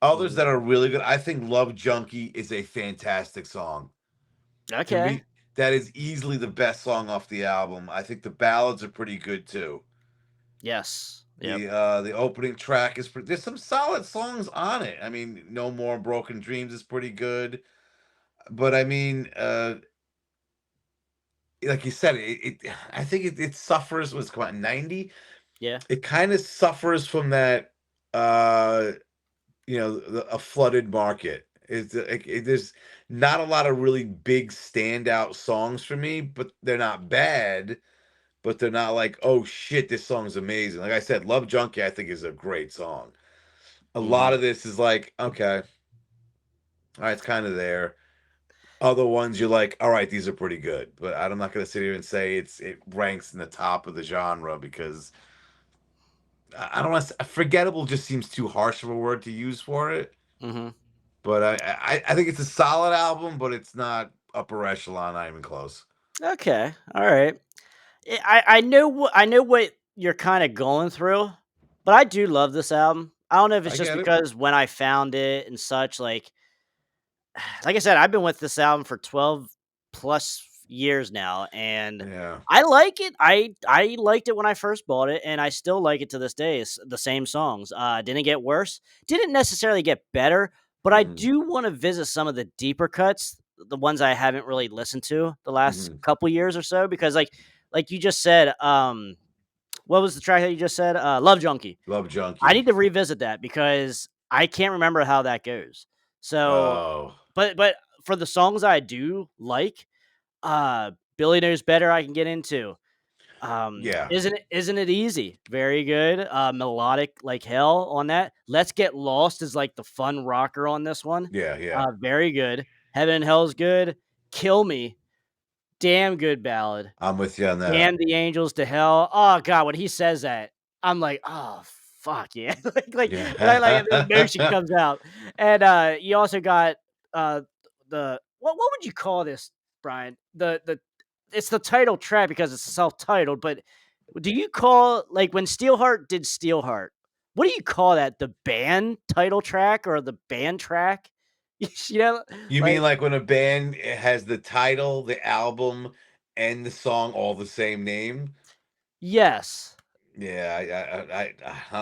others Mhm. that are really good. I think Love Junkie is a fantastic song. To Okay. me, that is easily the best song off the album. I think the ballads are pretty good too. Yes. Yep. The opening track there's some solid songs on it. I mean, No More Broken Dreams is pretty good, but I mean, like you said, I think it suffers. Was come out in '90. Yeah. It kind of suffers from that, uh, a flooded market. There's not a lot of really big standout songs for me, but they're not bad. But they're not like, oh shit, this song's amazing. Like I said, Love Junkie, I think is a great song. A lot Mhm. of this is like, okay, all right, it's kind of there. Other ones you're like, all right, these are pretty good, but I'm not gonna sit here and say it ranks in the top of the genre because I don't want to. Forgettable just seems too harsh of a word to use for it. Mhm. But I think it's a solid album, but it's not upper echelon, not even close. Okay. All right. I know what you're kinda going through, but I do love this album. I don't know if it's I just get it. because when I found it and such, like I said, I've been with this album for 12 plus years now, and Yeah. I like it. I liked it when I first bought it, and I still like it to this day. It's the same songs. Didn't get worse, didn't necessarily get better, but I Hmm. do want to visit some of the deeper cuts, the ones I haven't really listened to the last Hmm. couple years or so, because like you just said, what was the track that you just said? Love Junkie. Love I Junkie. need to revisit that because I can't remember how that goes. So, Oh, but for the songs I do like, Billy Knows Better I can get into. yeah, Isn't it easy? Very good. Melodic like hell on that. Let's Get Lost is like the fun rocker on this one. yeah, yeah. Very good. Heaven and Hell's good. Kill Me, damn good ballad. I'm with you on that. Damn the angels to hell. Oh god, when he says that, I'm like, "Oh, fuck yeah." Like the emotion Yeah. comes out. And, you also got, uh, the what would you call this, Brian? The it's the title track because it's self-titled, but do you call like, when Steelheart did Steelheart, what do you call that? The band title track or the band track? You know? You mean Like like when a band has the title, the album, and the song all the same name? yes. Yeah,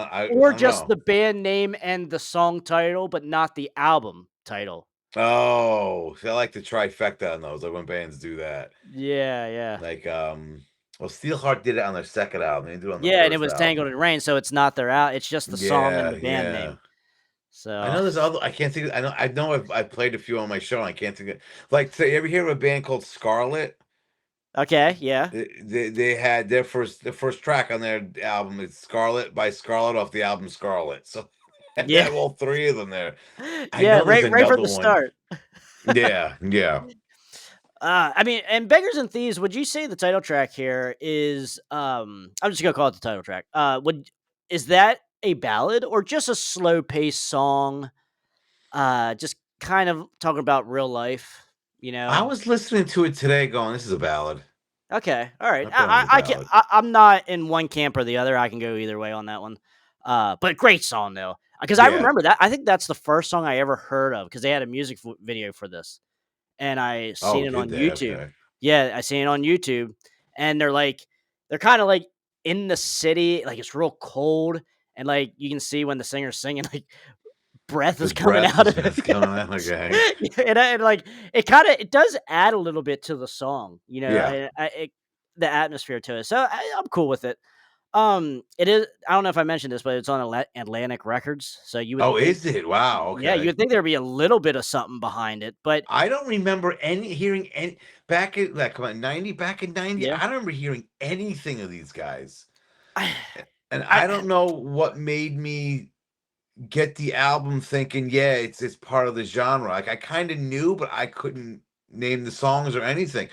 I Or don't just know. the band name and the song title, but not the album title. Oh, see, I like the trifecta on those, like when bands do that. Yeah, yeah. Like, well, Steelheart did it on their second album. They didn't do it on the Yeah, and it first was Tangled album. in Rain, so it's not their out it's just the song and Yeah, the band yeah. name. I So know there's other. I can't think. I know. I've played a few on my show. And I can't think of. Like, say, you ever hear of a band called Scarlet? okay, yeah. They had their first track on their album. It's Scarlet by Scarlet off the album Scarlet. So they Yeah. have all three of them there. I Yeah, know there's right from another the one. start. Yeah, yeah. I mean, and Beggars and Thieves, would you say the title track here is, I'm just gonna call it the title track. Would is that a ballad or just a slow-paced song, just kind of talking about real life, you I know? was listening to it today, going, "This is a ballad." Okay, all right. I put it on as a I can. ballad. I'm not in one camp or the other. I can go either way on that one. But great song though, because I Yeah. remember that. I think that's the first song I ever heard of because they had a music video for this, and I Oh, seen it did on they? YouTube. Okay. Yeah, I seen it on YouTube, and they're kind of like in the city, like it's real cold, and like you can see when the singer's singing, like breath is His coming breath out is of it. is coming out. Okay. Yeah, and like it kind of it does add a little bit to the song, you know, Yeah. the atmosphere to it. So I'm cool with it. It is. I don't know if I mentioned this, but it's on Atlantic Records. So you would Oh, think, is it? Wow. yeah, you Okay. would think there'd be a little bit of something behind it, but I don't remember hearing any back in like come on 90 back in 90. yeah, I don't remember hearing anything of these guys. I, And I I don't know what made me get the album thinking, yeah, it's part of the genre. Like I kind of knew, but I couldn't name the songs or anything.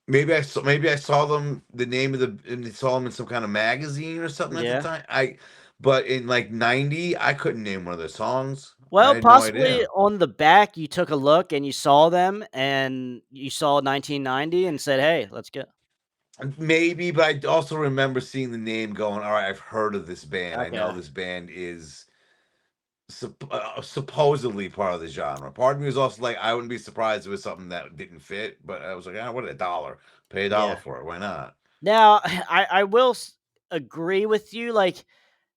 Maybe I saw them the name of the and saw them in some kind of magazine or something at the yeah. time. But in like 90, I couldn't name one of their songs. I Well, had no possibly idea. on the back, you took a look and you saw them, and you saw 1990 and said, "Hey, let's go." Maybe, but I also remember seeing the name going, all right, I've heard of this band. I know Okay, this band is supposedly part of the genre. Part of me was also like, I wouldn't be surprised if it was something that didn't fit, but I was like, what a dollar. Pay a dollar yeah. for it. Why not? Now, I will agree with you, like,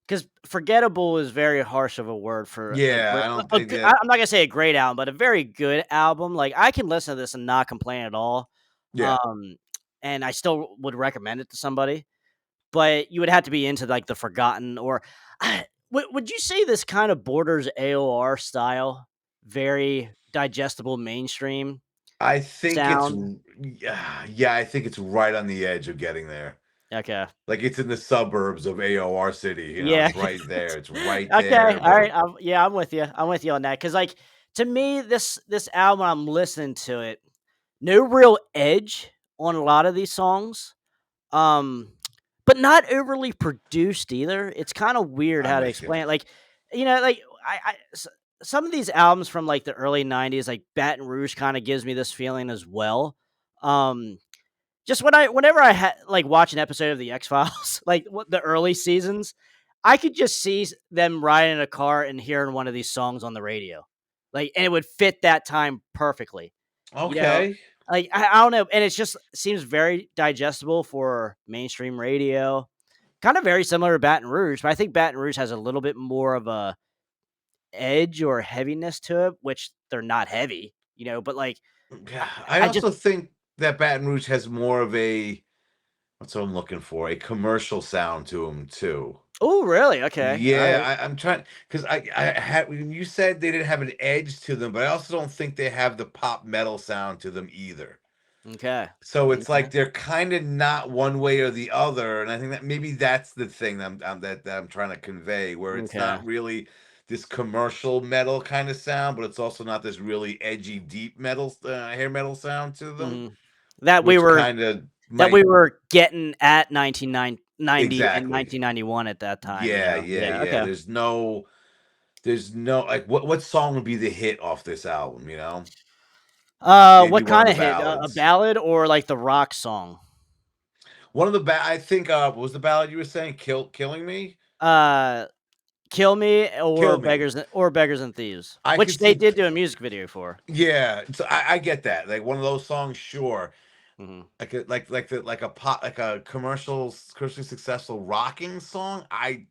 because forgettable is very harsh of a word for a Yeah, great I don't think that. I'm not gonna say a great album, but a very good album. Like, I can listen to this and not complain at all, Yeah, um, and I still would recommend it to somebody, but you would have to be into, like, the forgotten or would you say this kind of borders AOR style? Very digestible mainstream I think sound? yeah, I think it's right on the edge of getting there. Okay. Like it's in the suburbs of AOR City. Yeah. It's right there. It's right Okay, there, but alright, yeah, I'm with you on that because, like, To me, this album, I'm listening to it, no real edge on a lot of these songs. Um, but not overly produced either. It's kind of weird I'm how to with you. explain it. Like, like some of these albums from like the early '90s, like Baton Rouge, kind of gives me this feeling as well. Um, just whenever I had like watch an episode of the X Files, like what the early seasons, I could just see them riding in a car and hearing one of these songs on the radio, like, and it would fit that time perfectly. You know, Okay. like I don't know, and it's just seems very digestible for mainstream radio. Kind of very similar to Baton Rouge, but I think Baton Rouge has a little bit more of a edge or heaviness to it, which they're not heavy, but like I, Yeah, I I just also think that Baton Rouge has more of a what's what I'm looking for, a commercial sound to them too. oh really okay all right Yeah, I'm trying because I had when you said they didn't have an edge to them, but I also don't think they have the pop metal sound to them either. okay So it's okay like they're kind of not one way or the other, and I think that maybe that's the thing that I'm trying to convey, where it's okay. not really this commercial metal kind of sound, but it's also not this really edgy, deep metal hair metal sound to them, Mhm. That we which were kind of that we might were getting at 1990 and exactly. 1991 at that time, Yeah, yeah, Yeah, yeah. okay. There's no like what song would be the hit off this album, you know? Maybe What one of the kinda hit? A ballads. ballad or, like, the rock song? One of the I think what was the ballad you were saying? Killing Me? Uh, Kill Me Kill Me. or Beggars and Thieves, I which could they see did do a music video for. yeah, so I get that. Like one of those songs, sure. Mhm. Like a pop like a commercially successful rocking song. I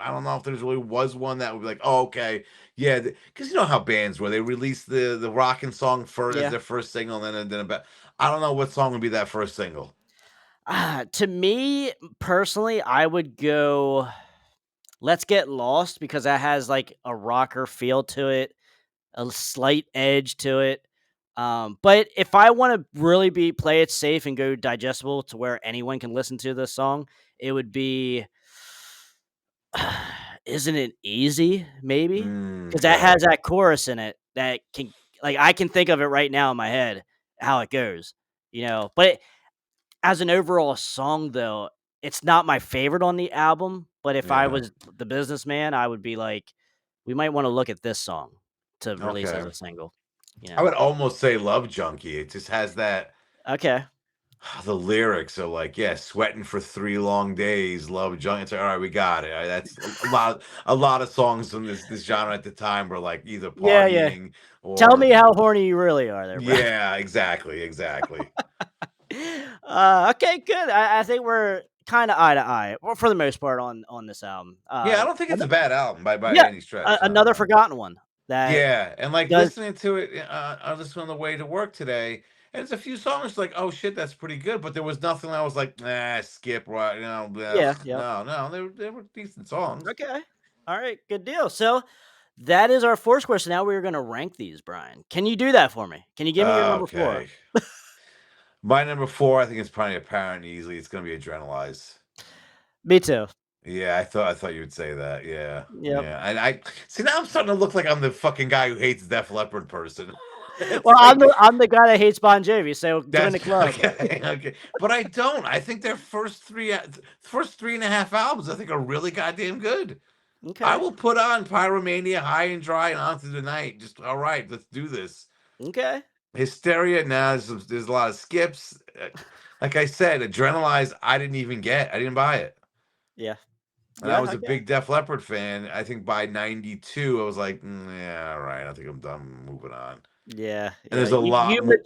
don't know if there really was one that would be like, oh, okay, yeah, because you know how bands where they release the rocking song first as Yeah. their first single, and then about I don't know what song would be that first single. To me, personally, I would go Let's Get Lost because that has, like, a rocker feel to it, a slight edge to it. But if I want to really play it safe and go digestible to where anyone can listen to this song, it would be Isn't It Easy? Maybe because that Okay. has that chorus in it that can like I can think of it right now in my head how it goes, But as an overall song, though, it's not my favorite on the album. But if I Yeah. was the businessman, I would be like, we might want to look at this song to release as Okay. a single. You I know? would almost say Love Junkie. It just has that Okay. the lyrics are like, yeah, sweating for 3 long days, love junkie. It's like, all right, we got it. That's a lot of songs from this genre at the time were like either Yeah, yeah. partying Tell or me how horny you really are there, bro. yeah, exactly, exactly. Okay, good. I think we're kind of eye to eye, well, for the most part on this album. Yeah, I don't think it's a bad album by Yeah, any stretch. No, another no. forgotten one that Yeah, and like does. listening to it, I was listening on the way to work today, and it's a few songs like, oh shit, that's pretty good, but there was nothing I was like, nah, skip, right? Ugh. Yeah, yep. No, no, they were decent songs. Okay, all right, good deal. So that is our fourth question. Now we're gonna rank these, Brian. Can you do that for me? Can you give me your number four? Okay. My number 4, I think it's probably apparent easily. It's gonna be Adrenalize. Me too. Yeah, I thought you would say that. Yeah, Yep. yeah. And I see now I'm starting to look like I'm the fucking guy who hates Def Leppard person. Well, It's like I'm the guy that hates Bon Jovi, so join that's the club. okay, okay. But I don't. I think their first 3.5 albums, I think are really goddamn good. I Okay. will put on Pyromania, High and Dry, and On to the Night. Just all right, let's do this. Okay. Hysteria, now there's a lot of skips. Like I said, Adrenalize, I didn't even get. I didn't buy it. Yeah. And I Yeah. was a Okay. big Def Leppard fan. I think by 92, I was like, yeah, all right. I think I'm done moving on. Yeah. And Yeah. there's a lot more.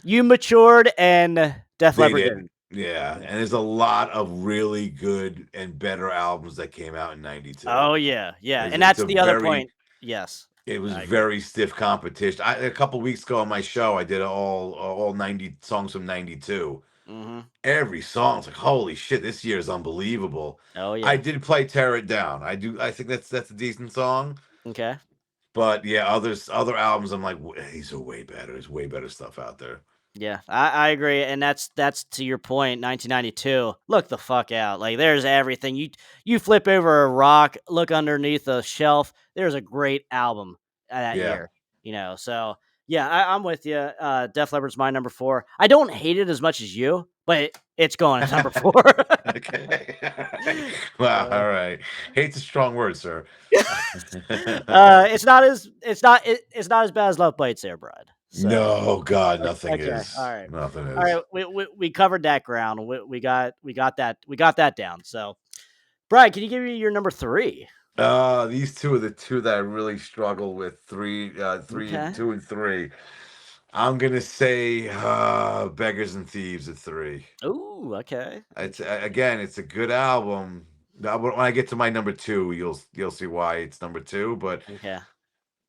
You matured and Def They Leppard did. didn't. Yeah. Yeah. And there's a lot of really good and better albums that came out in 92. Oh yeah. Yeah. And It's that's a the other very point. Yes. It was I agree. very stiff competition. A couple weeks ago on my show, I did all 90 songs from 92. Mhm. Every song's like, holy shit, this year is unbelievable. Oh I yeah. did play Tear It Down. I think that's a decent song. Okay. But yeah, other albums, I'm like, these are way better. There's way better stuff out there. Yeah, I agree, and that's to your point. 1992. Look the fuck out! Like there's everything. You flip over a rock, look underneath a shelf. There's a great album that Yeah. year. So yeah, I'm with you. Def Leppard's my number 4. I don't hate it as much as you, but it's going at number 4. Okay. Wow. All right. Hate's a strong word, sir. It's not as bad as Love Bites there, Brad. So No, God, nothing okay, is. Nothing all is. right. We covered that ground. We got that down. So, Brad, can you give me your number 3? These two are the two that I really struggle with. Three and Okay. 2 and 3. I'm gonna say Beggars and Thieves at 3. Ooh, okay. It's again, it's a good album. Now, when I get to my number 2, you'll see why it's number 2. But Okay.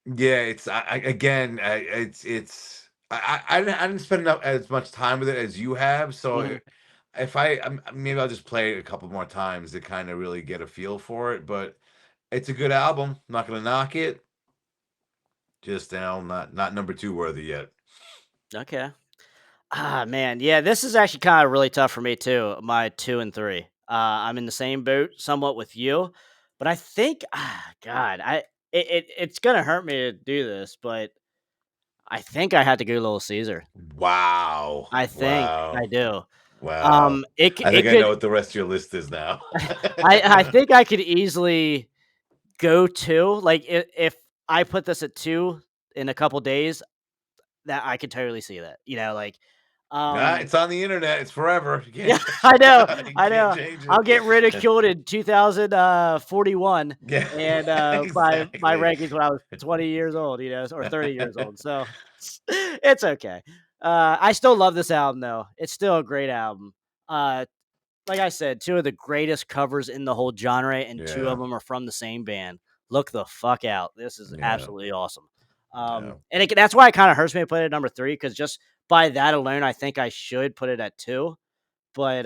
yeah, it's again, I didn't spend enough, as much time with it as you have. So Mhm. if maybe I'll just play it a couple more times to kind of really get a feel for it. But it's a good album. Not gonna knock it. Just not number 2 worthy yet. Okay. Ah, man. Yeah, this is actually kind of really tough for me too. My 2 and 3. I'm in the same boat somewhat with you, but I think, God, it's gonna hurt me to do this, but I think I had to go Little Caesar. Wow, I think I wow, do. wow. I think It I could. know what the rest of your list is now. I think I could easily go 2. Like if I put this at 2 in a couple days, that I could totally see that. Nah, Um, it's on the internet. It's forever. You Yeah, can't I know, you I can't know. change I'll it. get ridiculed in 2041 Yeah, and, my exactly. rankings when I was 20 years old, or 30 years old, so it's okay. I still love this album, though. It's still a great album. Uh, like I said, 2 of the greatest covers in the whole genre, and 2 of Yeah, them are from the same band. Look the fuck out. This is yeah, absolutely awesome. yeah. And that's why it kinda hurts me to put it at number 3 because just by that alone, I think I should put it at 2. But,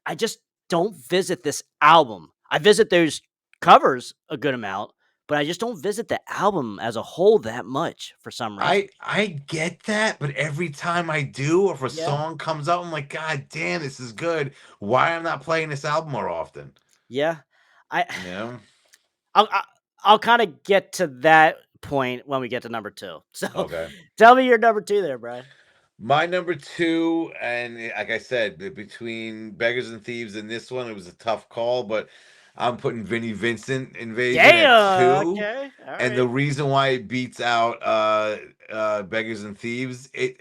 I just don't visit this album. I visit those covers a good amount, but I just don't visit the album as a whole that much for some reason. I get that, but every time I do, or if a Yeah, song comes out, I'm like, God damn, this is good. Why am I not playing this album more often? yeah. I You know? I'll I'll kinda get to that point when we get to number 2. So, Okay. tell me your number 2 there, Brian. My number 2, and like I said, between Beggars and Thieves and this one, it was a tough call, but I'm putting Vinnie Vincent Invasion at Damn, 2. okay, And the alright. reason why it beats out Beggars and Thieves, it's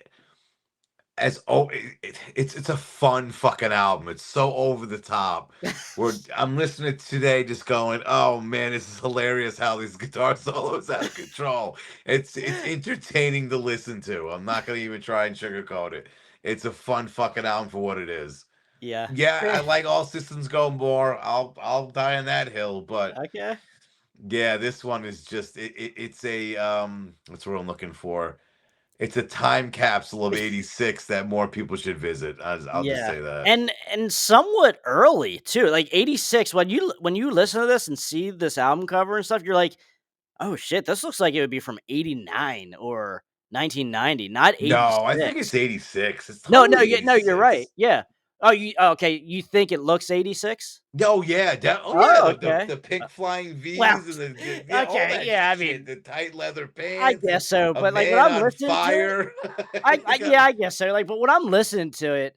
a fun fucking album. It's so over the top. Where I'm listening to today, just going, "Oh man, this is hilarious! How these guitar solos out of control." It's entertaining to listen to. I'm not gonna even try and sugarcoat it. It's a fun fucking album for what it is. Yeah. Yeah, Eh, I like All Systems Go more. I'll die on that hill, but okay. yeah, this one is just it's a what's what I'm looking for. It's a time capsule of '86 that more people should visit. I'll just Yeah, say that. and somewhat early too, like '86. When you listen to this and see this album cover and stuff, you're like, "Oh shit, this looks like it would be from '89 or 1990, not No, I think '86." it's '86. It's No, no, totally no, you're right. '86. Yeah. Okay, you think it looks '86? Oh yeah, oh yeah, Oh, the okay. the pink flying Well, V's and yeah, all okay, that yeah, I shit. mean, The tight leather I pants and guess so, a but, like, when man I'm on listening to it, fire. yeah, I guess so, like, but when I'm listening to it,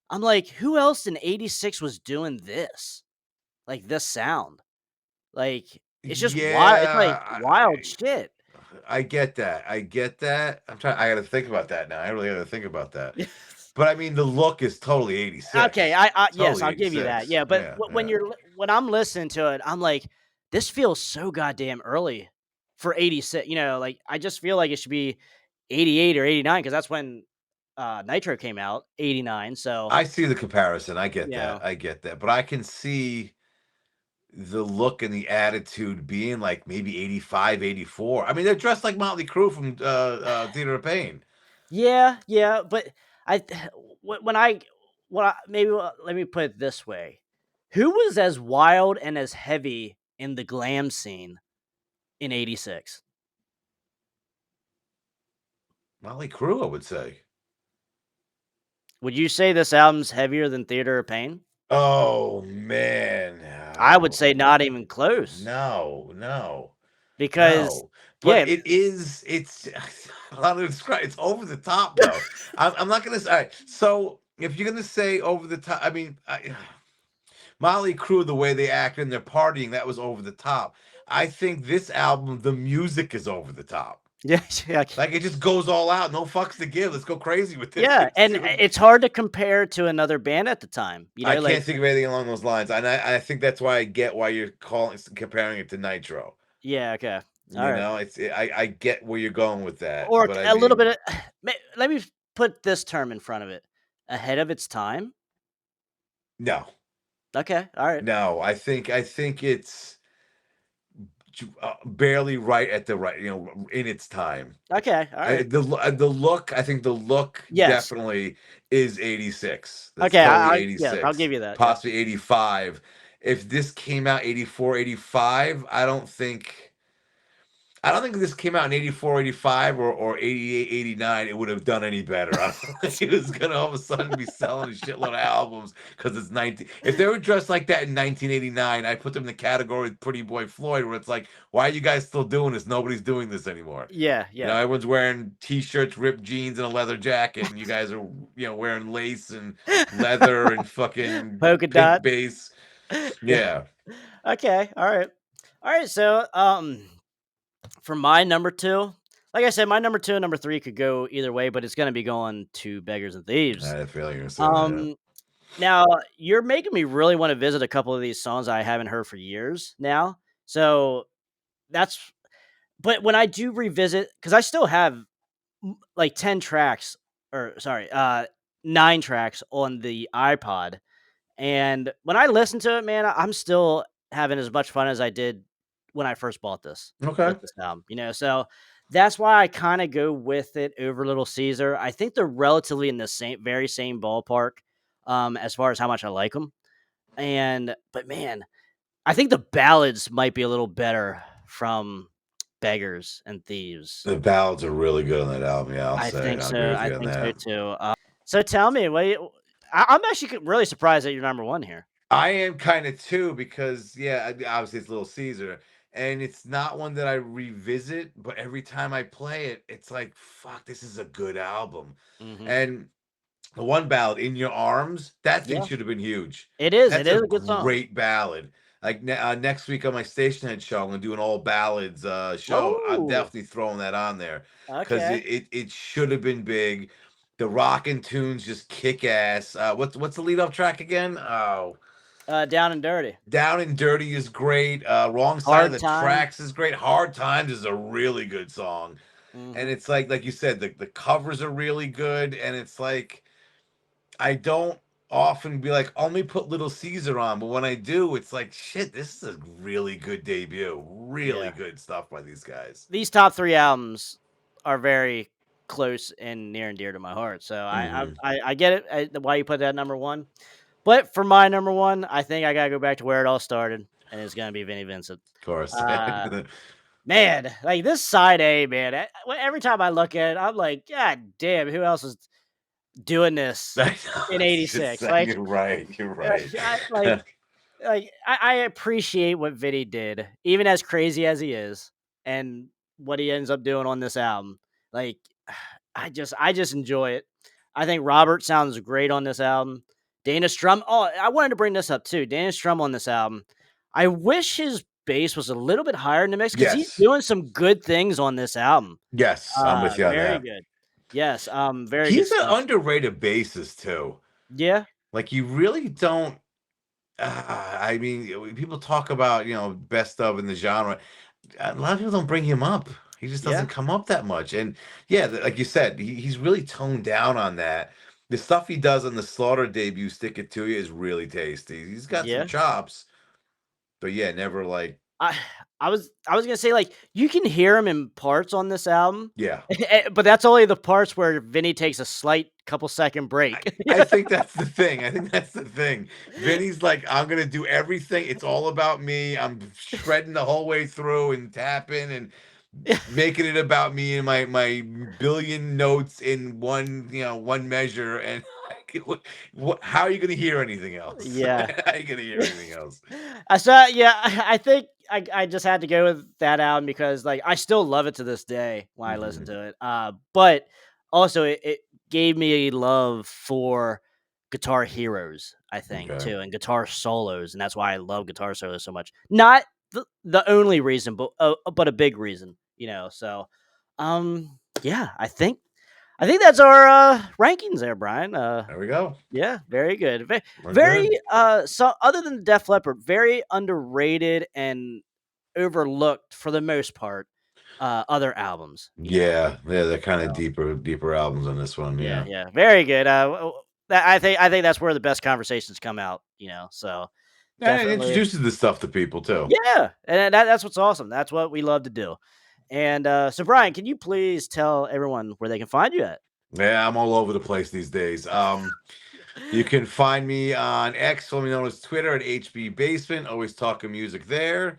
I'm like, "Who else in '86 was doing this? Like, this sound?" Like, it's just wild. It's like Yeah, wild shit. I get that. I get that. I got to think about that now. I really got to think about that. But I mean, the look is totally Okay, '86. yes, Totally I'll give you that. '86. Yeah, but Yeah, when yeah. when I'm listening to it, I'm like, this feels so goddamn early for '86. Like I just feel like it should be '88 or '89 because that's when Nitro came out, '89. So I see the comparison. I get you that. know, I get that. But I can see the look and the attitude being like maybe 85, 84. I mean, they're dressed like Motley Crue from Theater of Pain. yeah, yeah. But I when I maybe let me put it this way: who was as wild and as heavy in the glam scene in '86? Motley Crue, I would say. Would you say this album's heavier than Theater of Pain? Oh man. I would Oh, say not even close. no, no. because No, but yeah, it's a lot of describe. It's over the top though. I'm not gonna say. All right, so if you're gonna say over the top, I mean, Motley Crue, the way they act and they're partying, that was over the top. I think this album, the music is over the top. yeah, yeah, Like it just goes all out, no fucks to give. Let's go crazy with this. yeah, and it's hard to compare to another band at the time, I like can't think of anything along those lines, and I think that's why I get why you're comparing it to Nitro. yeah, okay, all You right, know, I get where you're going with that, or but I a little mean, bit of let me put this term in front of it, ahead of its time? no, Okay, all right, no. I think it's barely right at the right, in its time. okay, all right, The look, I think the look yes, definitely is 86. That's okay, totally yes, I'll 86, give you that, yeah. possibly 85. If this came out 84, 85, I don't think if this came out in 84, 85, or 88, 89, it would have done any better. I don't think it was gonna all of a sudden be selling a shitload of albums because it's 19. If they were dressed like that in 1989, I put them in the category with Pretty Boy Floyd, where it's like, why are you guys still doing this? Nobody's doing this anymore. Yeah, yeah. Everyone's wearing t-shirts, ripped jeans, and a leather jacket, and you guys are, wearing lace and leather and fucking Polka pink dot. bass. Yeah. Yeah. Okay, all right. All right, so, for my number 2, like I said, my number 2 and number 3 could go either way, but it's gonna be going to Beggars and I Thieves. had a feeling you were gonna say that. Um, Now, you're making me really wanna visit a couple of these songs I haven't heard for years now, so that's but when I do revisit, because I still have, like, 10 tracks, or sorry, 9 tracks on the iPod. And when I listen to it, man, I'm still having as much fun as I did when I first bought this Okay. with this album, so that's why I kinda go with it over Little Caesar. I think they're relatively in the very same ballpark, as far as how much I like them. But man, I think the ballads might be a little better from Beggars and Thieves. The ballads are really good on that album. Yeah, I'll I say. think I'll agree so, with I you on think so that. too. So tell me, I'm actually really surprised that you're number 1 here. I am kind of too because yeah, obviously it's Little Caesar, and it's not one that I revisit, but every time I play it, it's like fuck, this is a good album. Mhm. And the one ballad, "In Your Arms," that thing Yeah. should have been huge. It That's is a a good song. great ballad. Like next week on my Stationhead show, I'm gonna do an all ballads show. I'm Oh, definitely throwing that on there because okay. it should have been big. The rockin' tunes just kick ass. What's the lead up track again? Oh, Down and Dirty. Down and Dirty is great. Wrong Side of Hard the Time. Tracks is great. Hard Times is a really good song. And Mhm. it's like you said, the covers are really good. And it's like I don't often be like, "Oh, let me put Little Caesar on," but when I do, it's like, shit, this is a really good debut. Really Yeah. good stuff by these guys. These top 3 albums are very close and near and dear to my heart, so Hmm. I get it, why you put that number 1. But for my number 1, I think I gotta go back to where it all started, and it's gonna be Vinnie Vincent. Of course. Uh, Man, like, this side A, man, every time I look at it, I'm like, "God damn, who else is doing this I know, in it's just '86?" saying you're right. You're right. I I appreciate what Vinny did, even as crazy as he is, and what he ends up doing on this album. Like, I just enjoy it. I think Robert sounds great on this album. Dana Strum. Oh, I wanted to bring this up too. Dana Strum on this album. I wish his bass was a little bit higher in the mix because he's Yes. doing some good things on this album. Yes, I'm with you on Very that. good. Yes, very good He's an stuff. underrated bassist too. Yeah, Like you really don't. I mean, people talk about best of in the genre. A lot of people don't bring him up. He just yeah, doesn't come up that much. And yeah, like you said, he's really toned down on that. The stuff he does on the Slaughter debut, "Stick It To You," is really tasty. He's got some yeah. chops, but yeah, never like I I was gonna say, like, you can hear him in parts on this album, yeah. but that's only the parts where Vinny takes a slight couple second I, break. I think that's the thing. I think that's the thing. Vinny's like, I'm gonna do everything. It's all about me. I'm shredding the whole way through and tapping and making it about me and my billion notes in one measure. And like, how are you gonna hear anything else? Yeah. How are you gonna hear anything else? So, yeah, I think I just had to go with that album because like I still love it to this day when I listen to it. But also it gave me a love for guitar heroes, I think, Okay. too, and guitar solos, and that's why I love guitar solos so much. Not the only reason, but a big reason, So, yeah, I think that's our rankings there, Brian. There we go. Yeah, very good. We're Very good. so other than Def Leppard, very underrated and overlooked for the most part, other albums. Yeah, they're kind of So, deeper albums on this one. yeah, Yeah. yeah, very good. I think that's where the best conversations come out. So And it definitely, introduces this stuff to people too. yeah, and that's what's awesome. That's what we love to do. And so, Brian, can you please tell everyone where they can find you at? Yeah, I'm all over the place these days. You can find me on X, formerly known as Twitter, at HB Basement. Always talking music there.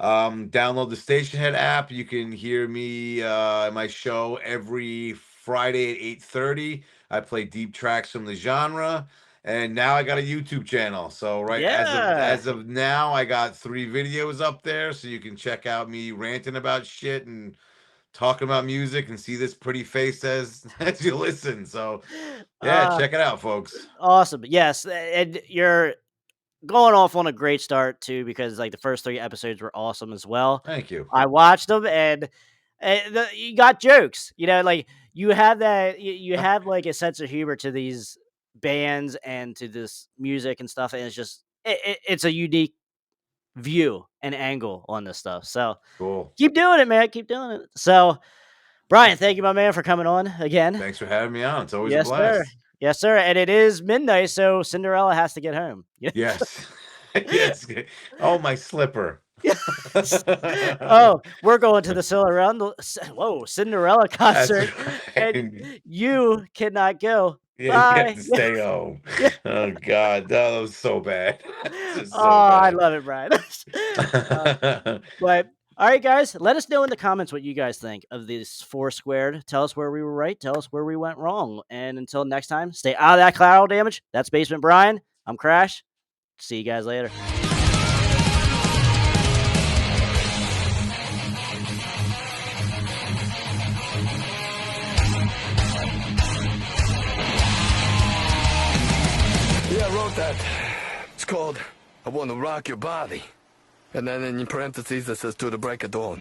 Download the Stationhead app. You can hear me my show every Friday at 8:30. I play deep tracks from the genre. And now I got a YouTube channel. So right Yeah. as of now, I got 3 videos up there. So you can check out me ranting about shit and talking about music and see this pretty face as as you listen. So yeah, Uh, check it out, folks. awesome. Yes, and you're going off on a great start too because like the first 3 episodes were awesome as well. Thank you. I watched them and you got jokes. Like you have that you have like a sense of humor to these bands and to this music and stuff, and it's just it's a unique view and angle on this stuff. So Cool. keep doing it, man. Keep doing it. So Brian, thank you, my man, for coming on again. Thanks for having me on. It's always a Yes, sir. blast. Yes, sir. And it is midnight, so Cinderella has to get home. Yes. Yes. Oh, my slipper. Yes. Oh, we're going to the Cinderella That's concert, and right. you cannot go. Yeah, you have Bye. to stay home. Yeah. Oh God, that was so bad. This is Oh, so I bad. love it, Brian. But all right, guys, let us know in the comments what you guys think of this four squared. Tell us where we were right. Tell us where we went wrong. And until next time, stay out of that collateral damage. That's Basement Brian. I'm Crash. See you guys later. Yeah, I wrote that. It's called I Want to Rock Your Body. And then in parentheses it says to the break of dawn.